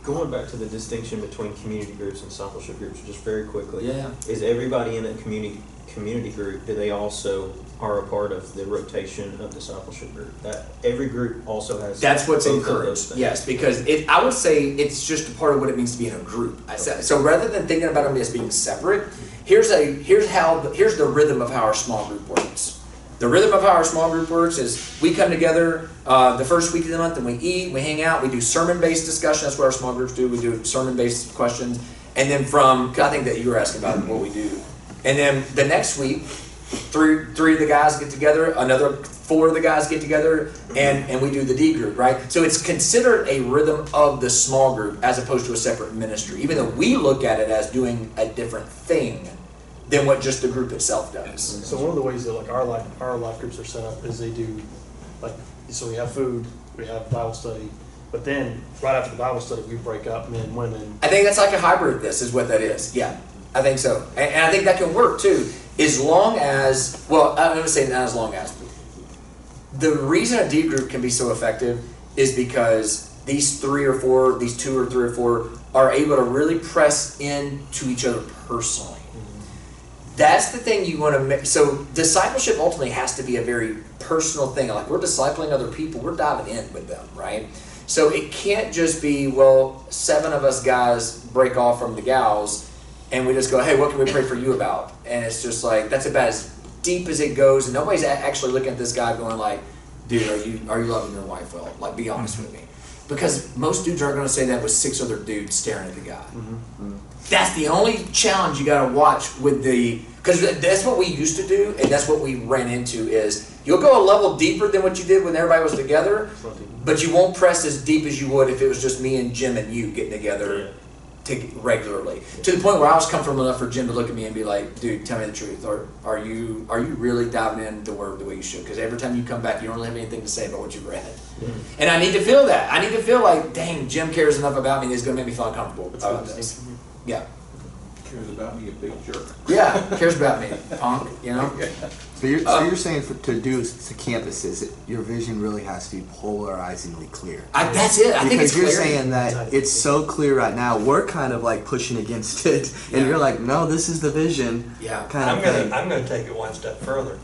Going back to the distinction between community groups and discipleship groups, just very quickly. Yeah. Is everybody in a community group, do they also are a part of the rotation of discipleship group? That every group also has. That's what's encouraged. Yes, because I would say it's just a part of what it means to be in a group. So rather than thinking about them as being separate, here's the rhythm of how our small group works. The rhythm of how our small group works is we come together the first week of the month and we eat, we hang out, we do sermon-based discussion. That's what our small groups do. We do sermon-based questions. And then from, 'cause I think that you were asking about what we do. And then the next week, three of the guys get together, another 4 of the guys get together, and we do the D group, right? So it's considered a rhythm of the small group as opposed to a separate ministry, even though we look at it as doing a different thing than what just the group itself does. So one of the ways that like our life groups are set up is they do like, so we have food, we have Bible study, but then right after the Bible study we break up men, women. I think that's like a hybrid of this is what that is. Yeah, I think so. And I think that can work too, as long as, well, I'm going to say not as long as. The reason a D group can be so effective is because these 2 or 3 or 4 are able to really press into each other personally. That's the thing you want to make. So discipleship ultimately has to be a very personal thing. Like we're discipling other people, we're diving in with them, right? So it can't just be, well, 7 of us guys break off from the gals and we just go, hey, what can we pray for you about? And it's just like, that's about as deep as it goes, and nobody's actually looking at this guy going like, dude, are you loving your wife well? Like, be honest with me. Because most dudes aren't going to say that with 6 other dudes staring at the guy. Mm-hmm. That's the only challenge you got to watch with because that's what we used to do, and that's what we ran into is you'll go a level deeper than what you did when everybody was together, but you won't press as deep as you would if it was just me and Jim and you getting together regularly. To the point where I was comfortable enough for Jim to look at me and be like, dude, tell me the truth. Are you really diving into the word the way you should? Because every time you come back, you don't really have anything to say about what you've read. Mm-hmm. And I need to feel that. I need to feel like, dang, Jim cares enough about me that he's going to make me feel uncomfortable about this. Yeah. Cares about me, a big jerk. Yeah, cares about me, punk, you know? So you're saying to do to campuses, your vision really has to be polarizingly clear. That's it. I think it's because clear. You're saying that it's so clear right now. We're kind of like pushing against it, and you're like, no, this is the vision. Yeah. I'm gonna take it one step further.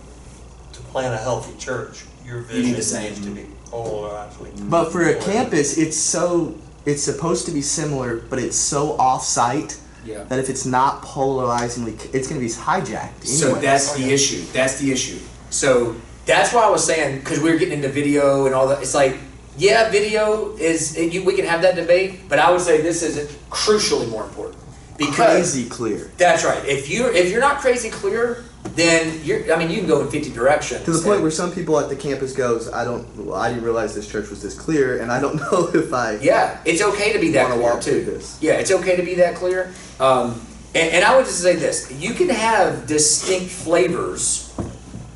To plan a healthy church, your vision needs to be polarizingly. But for a campus, it's supposed to be similar, but it's so off-site. Yeah. That if it's not polarizingly, it's going to be hijacked. So that's the issue. That's the issue. So that's why I was saying, because we were getting into video and all that. It's like, yeah, video we can have that debate, but I would say this is crucially more important. Because crazy clear. That's right. If you're not crazy clear, then you can go in 50 directions. To the point where some people at the campus goes, I didn't realize this church was this clear, and I don't know if I. Yeah, it's okay to be that clear too. This. Yeah, it's okay to be that clear. And I would just say this: you can have distinct flavors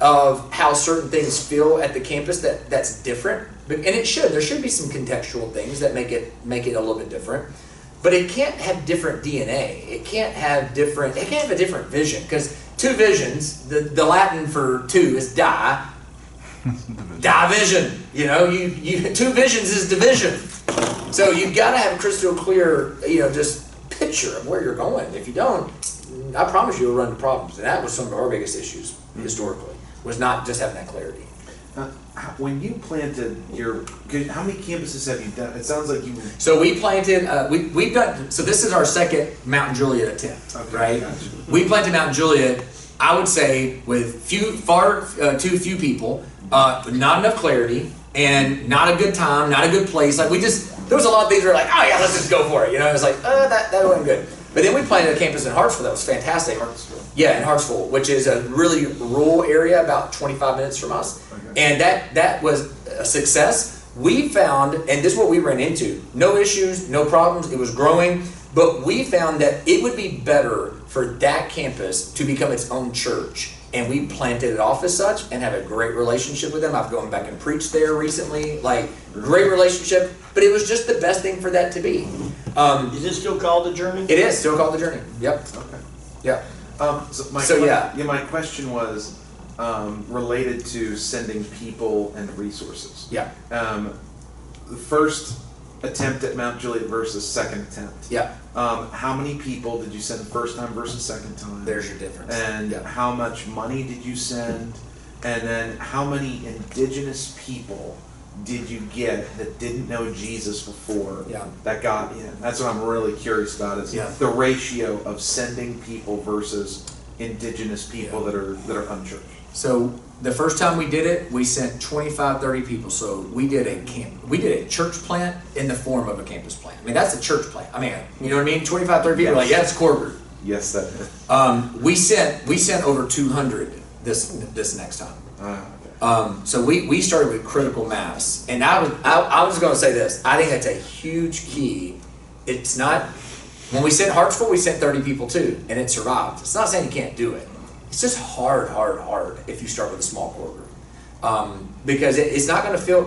of how certain things feel at the campus that's different, and it should. There should be some contextual things that make it a little bit different. But it can't have different DNA. It can't have a different vision. Because 2 visions, the Latin for 2 is die. Division. You know, you 2 visions is division. So you've got to have a crystal clear, just picture of where you're going. If you don't, I promise you'll run into problems. And that was some of our biggest issues historically, was not just having that clarity. When you planted how many campuses have you done? It sounds like you. So we planted. We've done. So this is our second Mountain Juliet attempt, right? Gotcha. We planted Mountain Juliet. I would say with too few people, not enough clarity, and not a good time, not a good place. Like there was a lot of things where like, oh yeah, let's just go for it. It was like, that wasn't good. But then we planted a campus in Hartsville that was fantastic. Yeah, in Hartsville, which is a really rural area, about 25 minutes from us. Okay. And that was a success. We found, and this is what we ran into, no issues, no problems, it was growing, but we found that it would be better for that campus to become its own church. And we planted it off as such and have a great relationship with them. I've gone back and preached there recently, great relationship, but it was just the best thing for that to be. Is it still called The Journey? It is still called The Journey. Yep. Okay. Yep. My question was related to sending people and resources. Yeah. The first attempt at Mount Juliet versus second attempt. Yeah. How many people did you send the first time versus second time? There's your difference. And how much money did you send? And then how many indigenous people did you get that didn't know Jesus before that got in? That's what I'm really curious about is the ratio of sending people versus indigenous people that are unchurched. So The first time we did it, we sent 25, 30 people. So we did a church plant in the form of a campus plant. I mean, that's a church plant. I mean, you know what I mean? 25, 30 people, like, yeah, it's a core group. Yes, that is. We sent over 200 this next time. Okay. So we started with critical mass, and I was going to say this. I think that's a huge key. It's not when we sent Hartsville, we sent 30 people too, and it survived. It's not saying you can't do it. It's just hard if you start with a small core group, because it's not going to feel.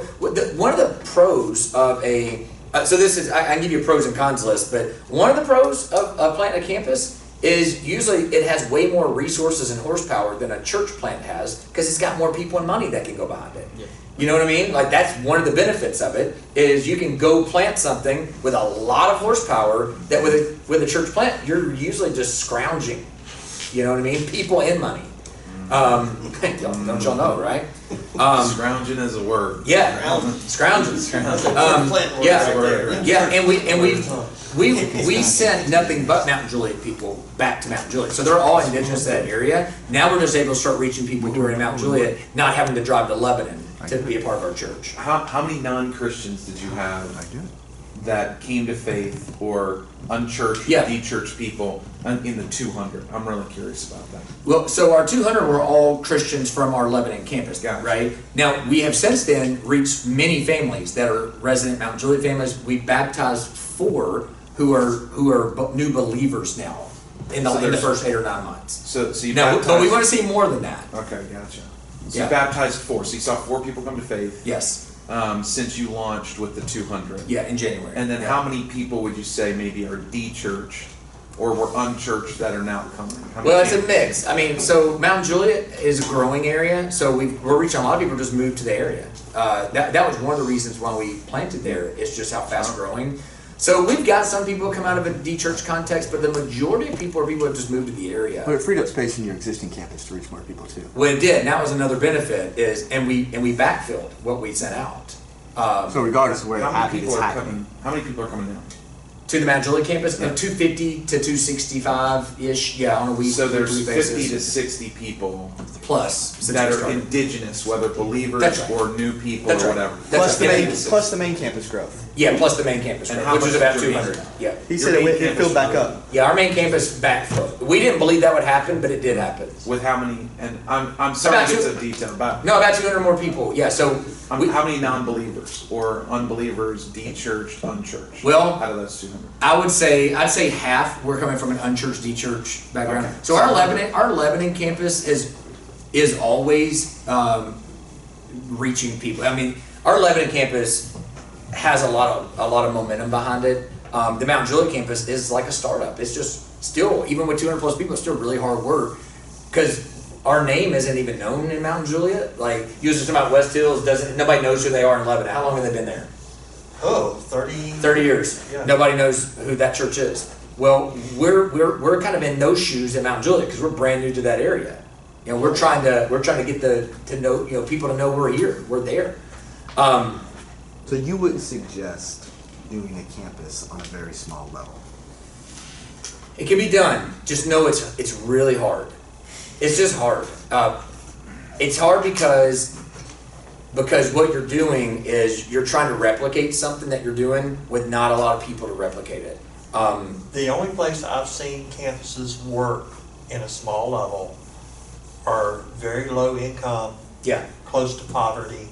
One of the pros of a so this is I can give you a pros and cons list, but one of the pros of planting a campus is usually it has way more resources and horsepower than a church plant has, because it's got more people and money that can go behind it. Yeah. You know what I mean? Like, that's one of the benefits of it, is you can go plant something with a lot of horsepower that with a church plant, you're usually just scrounging. You know what I mean? People and money. Don't y'all know, right? Scrounging is a word. Yeah, scrounging. Yeah, and we sent nothing but Mountain Juliet people back to Mountain Juliet. So they're all indigenous to that area. Now we're just able to start reaching people who are in Mountain Juliet, not having to drive to Lebanon to be a part of our church. How many non-Christians did you have that came to faith, or unchurched, de-churched people in the 200? I'm really curious about that. Well, so our 200 were all Christians from our Lebanon campus, right? Now, we have since then reached many families that are resident Mountain Juliet families. We've baptized 4 who are new believers now in the first 8 or 9 months. So you but we want to see more than that. Okay, gotcha. So you baptized 4. So you saw 4 people come to faith. Yes. Since you launched with the 200. Yeah, in January. And then how many people would you say maybe are de-churched or were unchurched that are now coming? Well, it's a mix. I mean, so Mountain Juliet is a growing area, so we're reaching a lot of people who just moved to the area. That was one of the reasons why we planted there. It's just how fast growing. So we've got some people who come out of a de-church context, but the majority of people are people who have just moved to the area. But it freed up space in your existing campus to reach more people too. Well, it did. And that was another benefit and we backfilled what we sent out. So regardless of where how many people are coming now? To the Mount Juliet campus, 250 to 265-ish, on a week. So there's 50 basis. to 60 people plus that are indigenous, whether believers or new people or whatever. Plus the main campus growth. Yeah, plus the main campus growth, which is about 200. Yeah. He said it filled back up. Yeah, our main campus backfilled. We didn't believe that would happen, but it did happen. With how many? And I'm sorry to get so detailed about. No, about 200 more people. Yeah, so. How many non-believers or unbelievers, de-churched, unchurched? Well, out of those 200, I'd say half were coming from an unchurched, de-churched background. Okay. So our Lebanon campus is always reaching people. I mean, our Lebanon campus has a lot of momentum behind it. The Mount Juliet campus is like a startup. It's just still, even with 200 plus people, it's still really hard work, because our name isn't even known in Mountain Juliet. Like, you was just talking about West Hills, nobody knows who they are in Lebanon. How long have they been there? 30 years. Yeah. Nobody knows who that church is. Well, we're kind of in those shoes in Mountain Juliet, because we're brand new to that area. You know, we're trying to get to know, people to know we're here, we're there. So you wouldn't suggest doing a campus on a very small level? It can be done. Just know it's really hard. It's just hard. It's hard because what you're doing is you're trying to replicate something that you're doing with not a lot of people to replicate it. The only place I've seen campuses work in a small level are very low income, close to poverty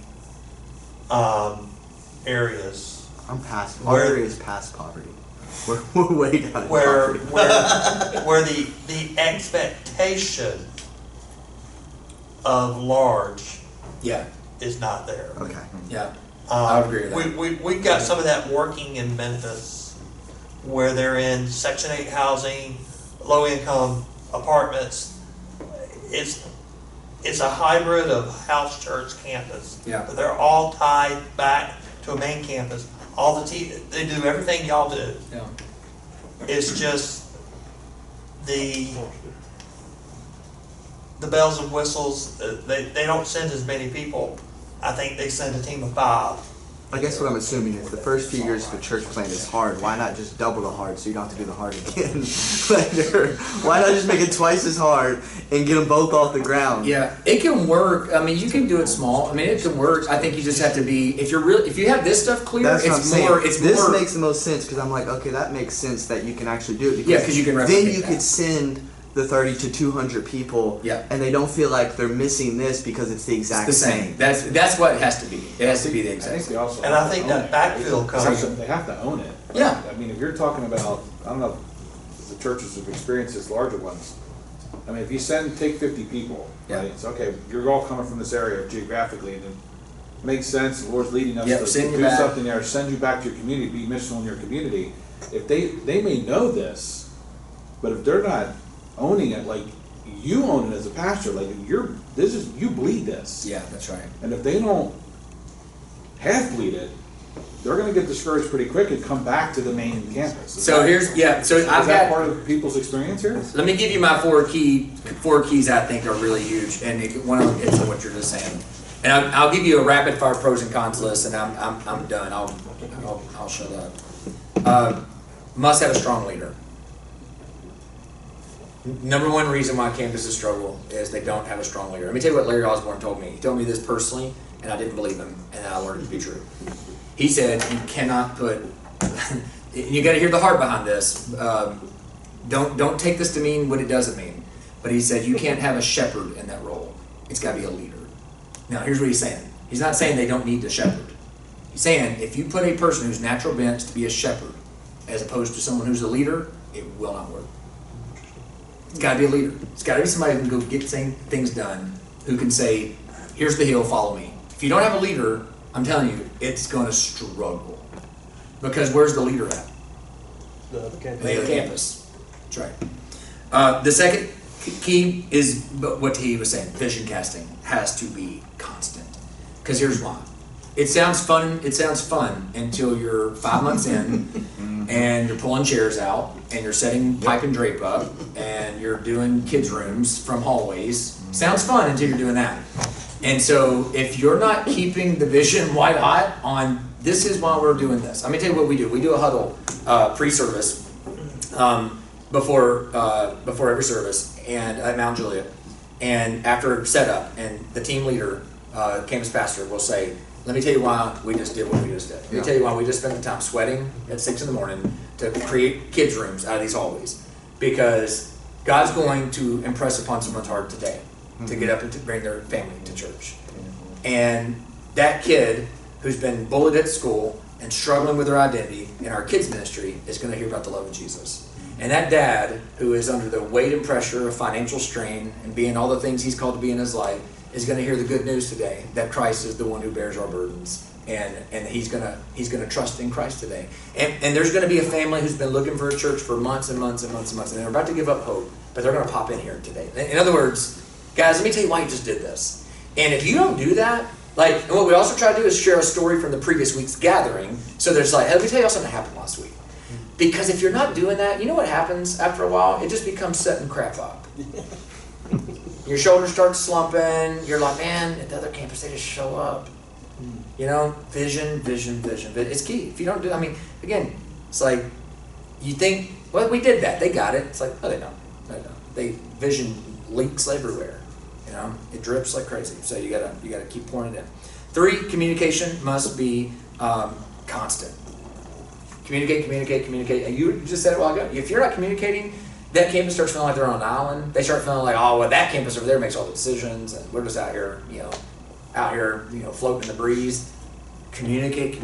areas. Our area is past poverty. We're way down in poverty. Where the expectation of large is not there. Okay. Yeah. I would agree with that. We've got some of that working in Memphis, where they're in Section 8 housing, low income apartments. It's a hybrid of house church campus. Yeah. But they're all tied back to a main campus. They do everything y'all do. Yeah. It's just the bells and whistles. They don't send as many people. I think they send a team of 5. I guess what I'm assuming is the first few years of a church plant is hard. Why not just double the hard so you don't have to do the hard again later? Why not just make it twice as hard and get them both off the ground? Yeah, it can work. I mean, you can do it small. I mean, it can work. I think you just have to be, if you have this stuff clear, That's what I'm it's saying. more, it's this more. makes the most sense because I'm like, okay, that makes sense that you can actually do it. Because Yeah, because you can then replicate you that. could send the 30 to 200 people, Yeah. and they don't feel like they're missing this because it's the exact It's the same. That's what it has to be. It has to be the I exact think same. they also. And I think that backfill comes. They have to own it. Yeah. I mean, if you're talking about, I don't know, if the churches have experienced this, larger ones. I mean, if you take 50 people, right? Yeah. It's okay, you're all coming from this area geographically, and it makes sense, the Lord's leading us Yep, to send you do back. something there, send you back to your community, be missional in your community. If they may know this, but if they're not owning it, like you own it as a pastor, like you bleed this. Yeah, that's right. And if they don't half bleed it, they're gonna get discouraged pretty quick and come back to the main campus. So Is I've that got, part of people's experience here? let me give you my four keys I think are really huge, and one of them gets to what you're just saying. And I'll give you a rapid fire pros and cons list, and I'm done. I'll shut up. Must have a strong leader. Number one reason why campuses struggle is they don't have a strong leader. Let me tell you what Larry Osborne told me. He told me this personally, and I didn't believe him, and I learned it to be true. He said, you cannot put, you got to hear the heart behind this. Don't take this to mean what it doesn't mean. But he said, you can't have a shepherd in that role. It's got to be a leader. Now, here's what he's saying. He's not saying they don't need a shepherd. He's saying, if you put a person whose natural bent is to be a shepherd, as opposed to someone who's a leader, it will not work. It's got to be a leader. It's got to be somebody who can go get things done, who can say, here's the hill, follow me. If you don't have a leader, I'm telling you, it's going to struggle. Because where's the leader at? The other campus. The other campus. That's right. The second key is what he was saying. Vision casting has to be constant. Because here's why. It sounds fun until you're 5 months in and you're pulling chairs out and you're setting pipe and drape up and you're doing kids' rooms from hallways. Sounds fun until you're doing that. And so if you're not keeping the vision white hot on this is why we're doing this. Let me tell you what we do. We do a huddle pre-service before every service and at Mount Juliet. And after setup, and the team leader, campus pastor, will say, let me tell you why we just did what we just did. Let me tell you why we just spent the time sweating at 6 a.m. to create kids' rooms out of these hallways. Because God's going to impress upon someone's heart today to get up and to bring their family to church. And that kid who's been bullied at school and struggling with their identity in our kids' ministry is going to hear about the love of Jesus. And that dad who is under the weight and pressure of financial strain and being all the things he's called to be in his life is going to hear the good news today that Christ is the one who bears our burdens, and he's gonna trust in Christ today. And there's going to be a family who's been looking for a church for months and months and months and months, and they're about to give up hope, but they're going to pop in here today. In other words, guys, let me tell you why you just did this. And if you don't do that, and what we also try to do is share a story from the previous week's gathering. So there's hey, let me tell you something that happened last week. Because if you're not doing that, you know what happens after a while? It just becomes setting crap up. Your shoulders start slumping. You're like, man, at the other campus, they just show up. You know, vision. It's key. If you don't do, again, it's like, you think, well, we did that. They got it. It's like, no, they don't. Vision leaks everywhere. You know, it drips like crazy. So you gotta keep pouring it in. 3, communication must be constant. Communicate. And you just said it a while ago. If you're not communicating, that campus starts feeling like they're on an island. They start feeling like, oh, well, that campus over there makes all the decisions, and we're just out here, floating in the breeze. Communicate.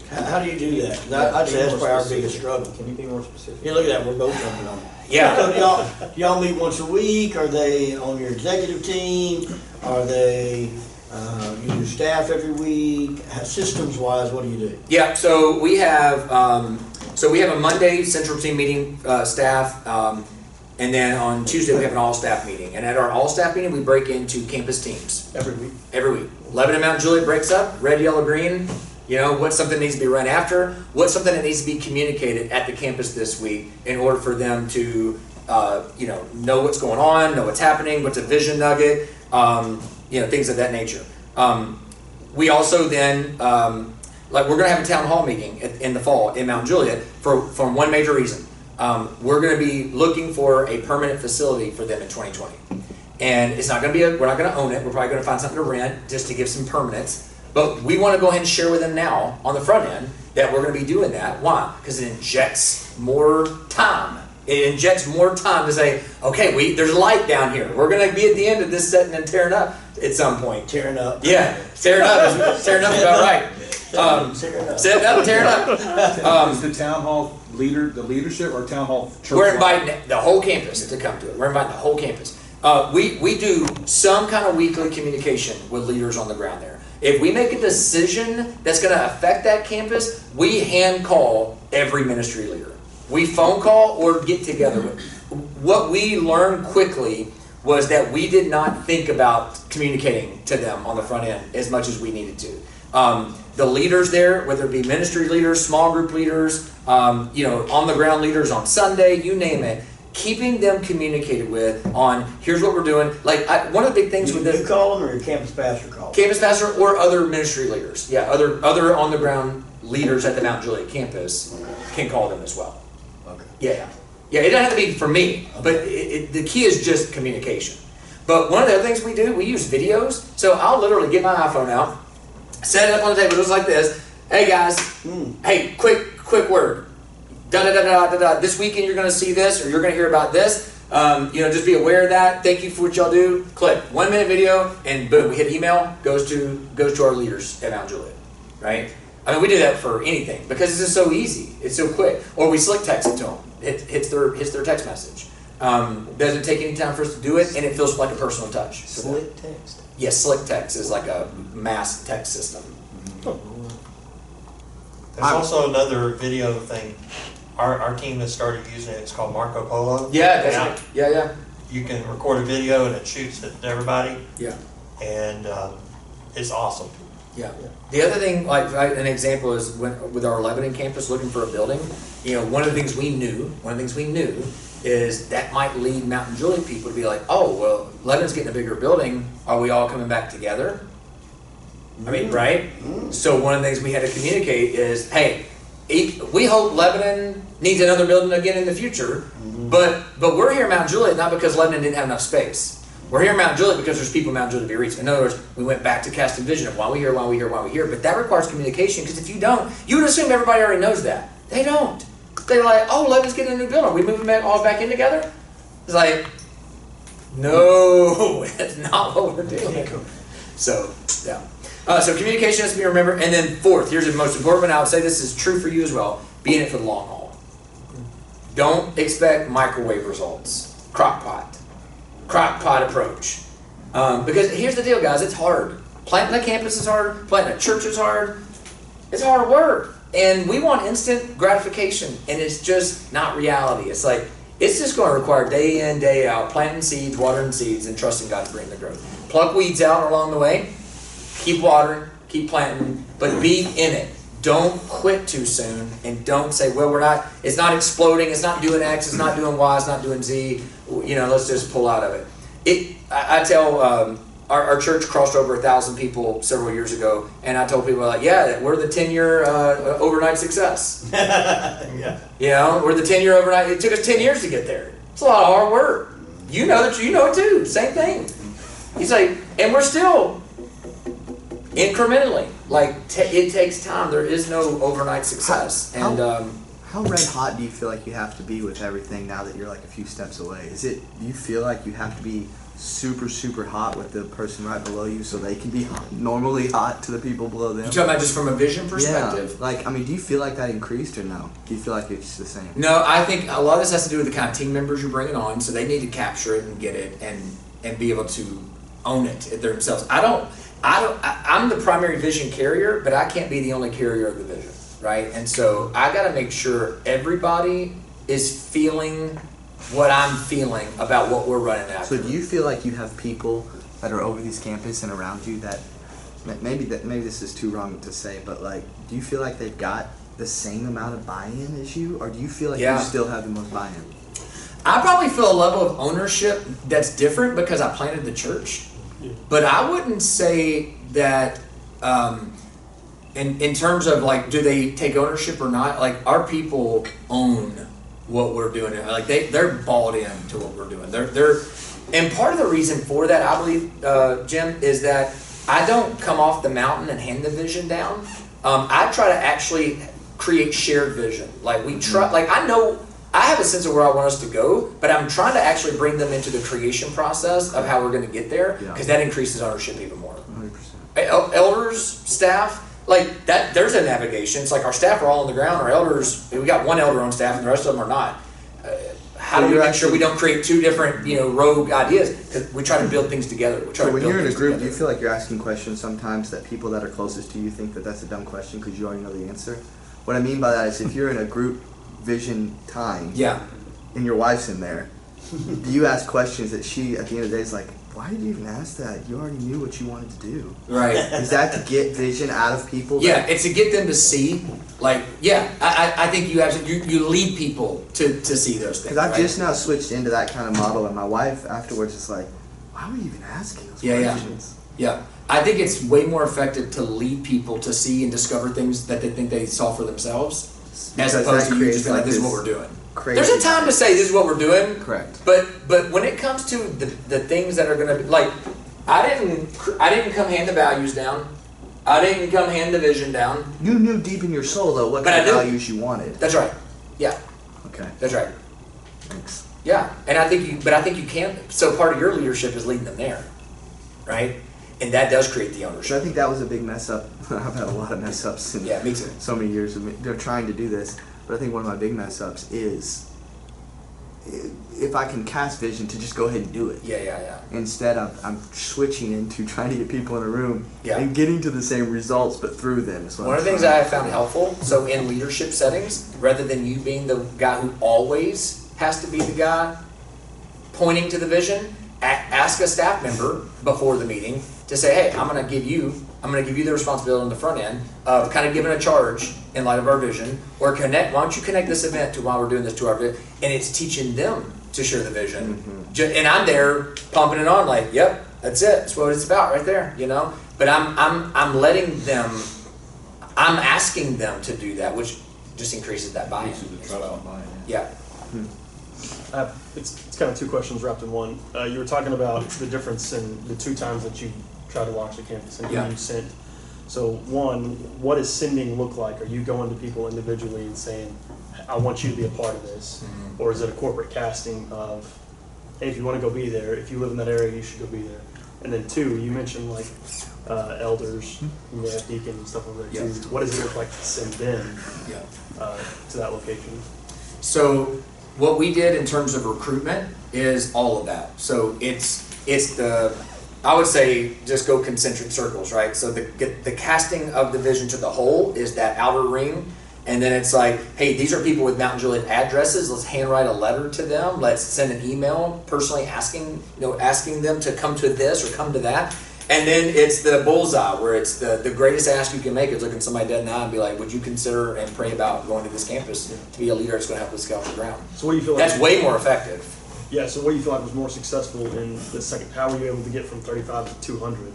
How do you do that? I'd say that's probably our biggest struggle. Can you be more specific? Yeah, look at that. We're both jumping on it. Yeah. So y'all meet once a week? Are they on your executive team? Are they you do staff every week? Systems-wise, what do you do? Yeah. So we have a Monday central team meeting, staff, and then on Tuesday we have an all-staff meeting. And at our all-staff meeting, we break into campus teams. Every week. Every week. Lebanon, Mount Juliet breaks up. Red, yellow, green. You know, what's something that needs to be run after? What's something that needs to be communicated at the campus this week in order for them to, know what's going on, know what's happening, what's a vision nugget, things of that nature. We also then like we're going to have a town hall meeting in the fall in Mount Juliet for one major reason. We're going to be looking for a permanent facility for them in 2020. And it's not going to be, we're not going to own it. We're probably going to find something to rent just to give some permanence. But we want to go ahead and share with them now on the front end that we're going to be doing that. Why? Because it injects more time. It injects more time to say, okay, there's light down here. We're going to be at the end of this setting and tearing up at some point. Tearing up. Yeah, tearing up. Tearing up is about right. Setting up, tearing up. Is the town hall the leadership or town hall church? We're inviting the whole campus to come to it. We're inviting the whole campus. We do some kind of weekly communication with leaders on the ground there. If we make a decision that's going to affect that campus, we hand call every ministry leader. We phone call or get together with. What we learned quickly was that we did not think about communicating to them on the front end as much as we needed to. The leaders there, whether it be ministry leaders, small group leaders, on the ground leaders on Sunday, you name it, keeping them communicated with on here's what we're doing. Like one of the big things with this, you call them or your campus pastor call them? Campus pastor or other ministry leaders, other on the ground leaders at the Mount Juliet campus can call them as well. Okay. Yeah. It doesn't have to be for me, but the key is just communication. But one of the other things we do, we use videos. So I'll literally get my iPhone out, set it up on the table just like this. Hey guys, hey, quick word. This weekend you're going to see this or you're going to hear about this. Just be aware of that. Thank you for what y'all do. Click 1 minute video and boom, we hit email, goes to our leaders at Mount Juliet, right? I mean, we do that for anything because it's just so easy. It's so quick. Or we slick text it to them. It hits their text message. Doesn't take any time for us to do it, and it feels like a personal touch. Slick text? Yes, slick text is like a mass text system. There's also another video thing. Our team has started using it. It's called Marco Polo. Yeah. You can record a video and it shoots at everybody. Yeah. And it's awesome. Yeah. The other thing, an example is with our Lebanon campus looking for a building. One of the things we knew is that might lead Mountain Juliet people to be like, oh, well, Lebanon's getting a bigger building. Are we all coming back together? I mean, right? So one of the things we had to communicate is, hey, we hope Lebanon needs another building again in the future, but we're here in Mount Juliet not because Lebanon didn't have enough space. We're here in Mount Juliet because there's people in Mount Juliet to be reached. In other words, we went back to casting vision of why we here, but that requires communication because if you don't, you would assume everybody already knows that. They don't. They're like, oh, Lebanon's getting a new building. Are we moving all back in together? It's like, no, that's not what we're doing. So, yeah. So communication has to be remembered. And then fourth, here's the most important one. I would say this is true for you as well. Be in it for the long haul. Don't expect microwave results. Crock pot approach. Because here's the deal, guys. It's hard. Planting a campus is hard. Planting a church is hard. It's hard work. And we want instant gratification. And it's just not reality. It's like, it's just going to require day in, day out, planting seeds, watering seeds, and trusting God to bring the growth. Pluck weeds out along the way. Keep watering, keep planting, but be in it. Don't quit too soon, and don't say, well, it's not exploding, it's not doing X, it's not doing Y, it's not doing Z, let's just pull out of it. I tell, our church crossed over 1,000 people several years ago, and I told people, we're the 10-year overnight success. Yeah. We're the 10-year overnight, it took us 10 years to get there. It's a lot of hard work. You know it too, same thing. He's like, and we're still incrementally, it takes time. There is no overnight success. How red hot do you feel like you have to be with everything now that you're like a few steps away? Do you feel like you have to be super, super hot with the person right below you so they can be normally hot to the people below them? You talking about just from a vision perspective? Yeah. Do you feel like that increased or no? Do you feel like it's the same? No, I think a lot of this has to do with the kind of team members you're bringing on, so they need to capture it and get it and be able to own it themselves. I'm the primary vision carrier, but I can't be the only carrier of the vision, right? And so I got to make sure everybody is feeling what I'm feeling about what we're running after. So do you feel like you have people that are over these campus and around you that maybe this is too wrong to say, but do you feel like they've got the same amount of buy-in as you, or do you feel like you still have the most buy-in? I probably feel a level of ownership that's different because I planted the church. But I wouldn't say that in terms of like, do they take ownership or not? Like, our people own what we're doing. Like, they're bought into what we're doing. And part of the reason for that, I believe, Jim, is that I don't come off the mountain and hand the vision down. I try to actually create shared vision. Like, we try, like, I know I have a sense of where I want us to go, but I'm trying to actually bring them into the creation process of how we're going to get there, because that increases ownership even more. 100%. Elders, staff, like that, there's a navigation. It's like our staff are all on the ground. Our elders, we got one elder on staff, and the rest of them are not. How do we make sure we don't create two different, rogue ideas? Because we try to build things together. We try So to when build you're in a things group, together. do you feel like you're asking questions sometimes that people that are closest to you think that that's a dumb question because you already know the answer? What I mean by that is if you're in a group vision time, Yeah. and your wife's in there, do you ask questions that she, at the end of the day, is like, why did you even ask that? You already knew what you wanted to do. Right. Is that to get vision out of people? Yeah, it's to get them to see. Like, I think you lead people to see those things. Because I've right? just now switched into that kind of model, and my wife afterwards is like, why were you even asking those questions? Yeah. I think it's way more effective to lead people to see and discover things that they think they saw for themselves, as Because opposed that to you just creates being like, like this is this what we're doing. crazy- There's a time to say this is what we're doing. Correct. But when it comes to the things that are going to be, like, I didn't come hand the values down. I didn't come hand the vision down. You knew deep in your soul, though, what But kind I of do. values you wanted. That's right. Yeah, Okay, that's right. thanks. Yeah, and I think you can. So part of your leadership is leading them there, right? And that does create the So I ownership. think that was a big mess up. I've had a lot of mess ups in Yeah, me too. so many years of me. They're trying to do this, but I think one of my big mess ups is if I can cast vision to just go ahead and do it. Yeah. Instead, I'm switching into trying to get people in a room Yeah. and getting to the same results, but through them. is what One I'm of the things trying I to have found do. helpful, so in leadership settings, rather than you being the guy who always has to be the guy pointing to the vision, ask a staff member before the meeting to say, hey, I'm going to give you the responsibility on the front end of kind of giving a charge in light of our vision, or why don't you connect this event to why we're doing this to our vision, and it's teaching them to share the vision. And I'm there pumping it on like, yep, that's it. That's what it's about right there, But I'm letting them, I'm asking them to do that, which just increases that buy-in. as well. Yeah. It's kind of two questions wrapped in one. You were talking about the difference in the two times that you tried to launch the campus and who Yeah. you sent. So one, what does sending look like? Are you going to people individually and saying, I want you to be a part of this? Or is it a corporate casting of, hey, if you want to go be there, if you live in that area, you should go be there? And then two, you mentioned like elders, you may have deacons and stuff over there too. Yeah. What does it look like to send them Yeah. to that location? So what we did in terms of recruitment is all of that. So it's the, I would say, just go concentric circles, right? So the casting of the vision to the whole is that outer ring. And then it's like, hey, these are people with Mountain Juliet addresses. Let's handwrite a letter to them. Let's send an email personally asking them to come to this or come to that. And then it's the bullseye, where it's the greatest ask you can make is looking somebody dead in the eye and be like, would you consider and pray about going to this campus to be a leader that's going to help us get off the ground? So what do you feel like? That's way more effective. Yeah, so what do you feel like was more successful in the second? How were you able to get from 35 to 200?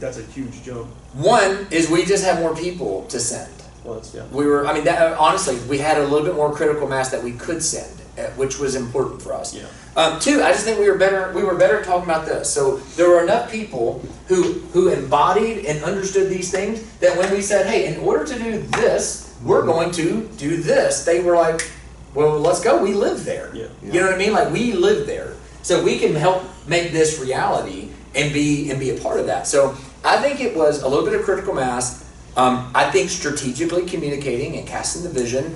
That's a huge jump. One is we just have more people to send. Well, that's, yeah. Honestly, we had a little bit more critical mass that we could send, which was important for us. Yeah. Two, I just think we were better at talking about this. So there were enough people who embodied and understood these things that when we said, hey, in order to do this, we're going to do this, they were like, well, let's go. We live there. Yeah. You know what I mean? Like, we live there. So we can help make this reality and be a part of that. So I think it was a little bit of critical mass. I think strategically communicating and casting the vision.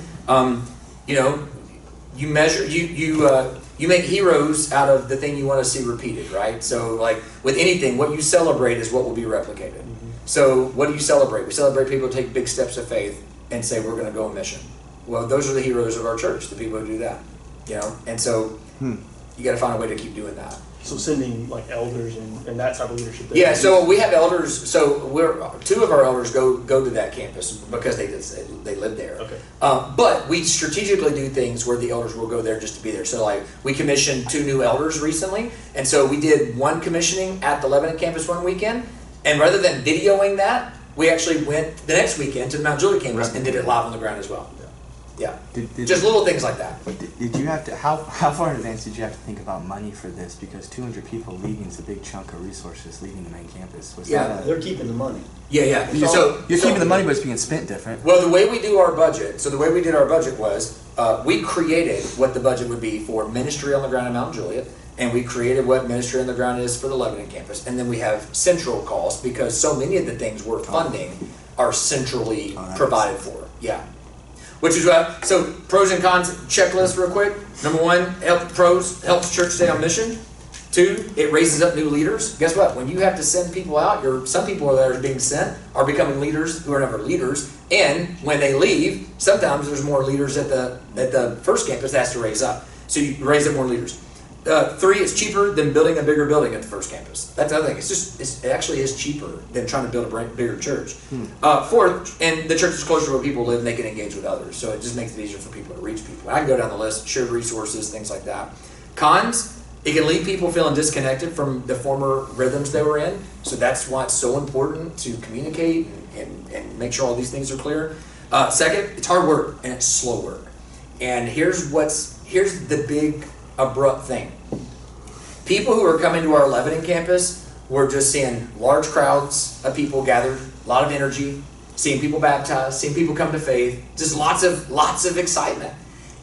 You measure, you make heroes out of the thing you want to see repeated, right? So like with anything, what you celebrate is what will be replicated. So what do you celebrate? We celebrate people who take big steps of faith and say, we're going to go on mission. Well, those are the heroes of our church, the people who do that, And so you got to find a way to keep doing that. So sending like elders and that type of leadership. Yeah, so we have elders. So two of our elders go to that campus because they live there. Okay. But we strategically do things where the elders will go there just to be there. So like we commissioned 2 new elders recently, and so we did one commissioning at the Lebanon campus one weekend. And rather than videoing that, we actually went the next weekend to the Mount Juliet campus and did it live on the ground as well. Yeah. Just little things like that. Did you have to, how far in advance did you have to think about money for this? Because 200 people leaving is a big chunk of resources leaving the main campus. Was that They're keeping the money. Yeah. so you're keeping the money, but it's being spent different. Well, the way we do our budget, so the way we did our budget was, we created what the budget would be for ministry on the ground in Mount Juliet, and we created what ministry on the ground is for the Lebanon campus, and then we have central costs, because so many of the things we're funding are centrally provided for. Yeah. Which is what, so pros and cons checklist real quick. Number one, helps church stay on mission. 2, it raises up new leaders. Guess what? When you have to send people out, some people that are being sent are becoming leaders who are never leaders. And when they leave, sometimes there's more leaders at the first campus that has to raise up. So you raise up more leaders. 3, it's cheaper than building a bigger building at the first campus. That's the other thing. It actually is cheaper than trying to build a bigger church. 4th, and the church is closer to where people live and they can engage with others. So it just makes it easier for people to reach people. I can go down the list, shared resources, things like that. Cons, it can leave people feeling disconnected from the former rhythms they were in. So that's why it's so important to communicate and make sure all these things are clear. 2nd, it's hard work and it's slow work. And here's the big abrupt thing. People who are coming to our Lebanon campus were just seeing large crowds of people gathered, a lot of energy, seeing people baptized, seeing people come to faith, just lots of excitement.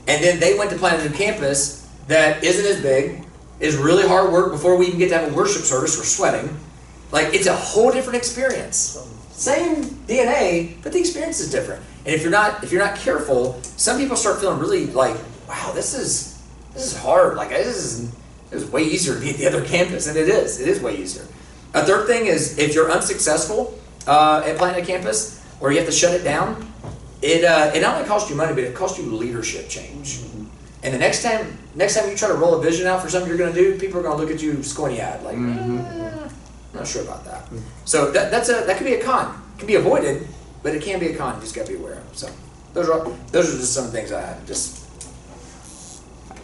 And then they went to plant a new campus that isn't as big, is really hard work before we even get to have a worship service. We're sweating. Like, it's a whole different experience. Same DNA, but the experience is different. And if you're not careful, some people start feeling really like, wow, this is hard. Like, it was way easier to be at the other campus, and it is way easier. A 3rd thing is, if you're unsuccessful at planting a campus, or you have to shut it down, it not only costs you money, but it costs you leadership change. And the next time you try to roll a vision out for something you're going to do, people are going to look at you squinty-eyed, like, I'm not sure about that. So that could be a con. It can be avoided, but it can be a con. You just got to be aware of. So those are just some things I had.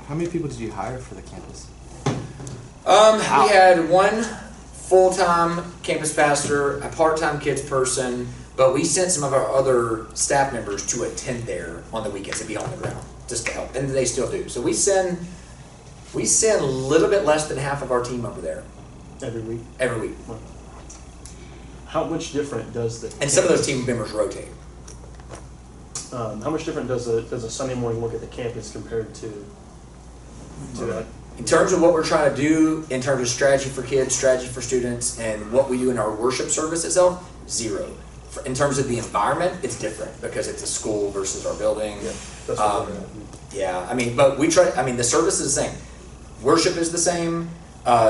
How many people did you hire for the campus? We had 1 full-time campus pastor, a part-time kids person, but we sent some of our other staff members to attend there on the weekends and be on the ground just to help, and they still do. So we send a little bit less than half of our team over there Every week? every week, How much different does the... and some of those team members rotate. How much different does a Sunday morning look at the campus compared to that? In terms of what we're trying to do, in terms of strategy for kids, strategy for students, and what we do in our worship service itself, 0. In terms of the environment, it's different because it's a school versus our building. Yeah, that's what we're at. Yeah, but we try. The service is the same. Worship is the same.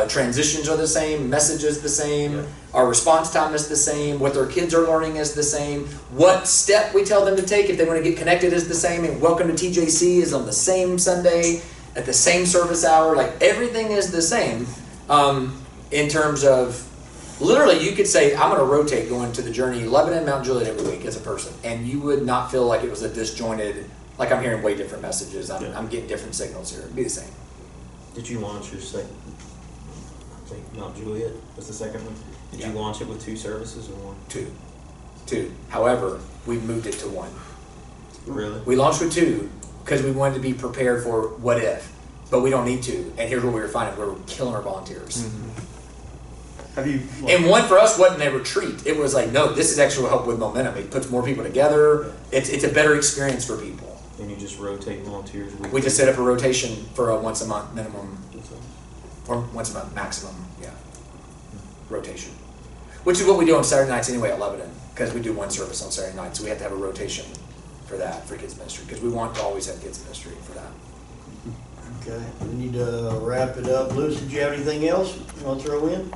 Transitions are the same. Message is the same. Yeah. Our response time is the same. What their kids are learning is the same. What step we tell them to take if they want to get connected is the same. And welcome to TJC is on the same Sunday at the same service hour. Like, everything is the same. In terms of, literally, you could say, I'm going to rotate going to the Journey, Lebanon, Mount Juliet every week as a person. And you would not feel like it was a disjointed, like I'm hearing way different messages. I'm getting different signals here. It'd be the same. Did you launch your second? I think Mount Juliet was the second one. Did you launch it with 2 services or 1? 2. However, we moved it to 1. Really? We launched with 2 because we wanted to be prepared for what if, but we don't need to. And here's what we were finding: we were killing our volunteers. Have you? And 1 for us wasn't a retreat. It was like, no, this is actually help with momentum. It puts more people together. It's a better experience for people. And you just rotate volunteers weekly? We just set up a rotation for a once a month minimum, or once a month maximum, rotation. Which is what we do on Saturday nights anyway at Lebanon, because we do 1 service on Saturday night, so we have to have a rotation for that, for kids ministry, because we want to always have kids ministry for that. Okay, we need to wrap it up. Lewis, did you have anything else you want to throw in?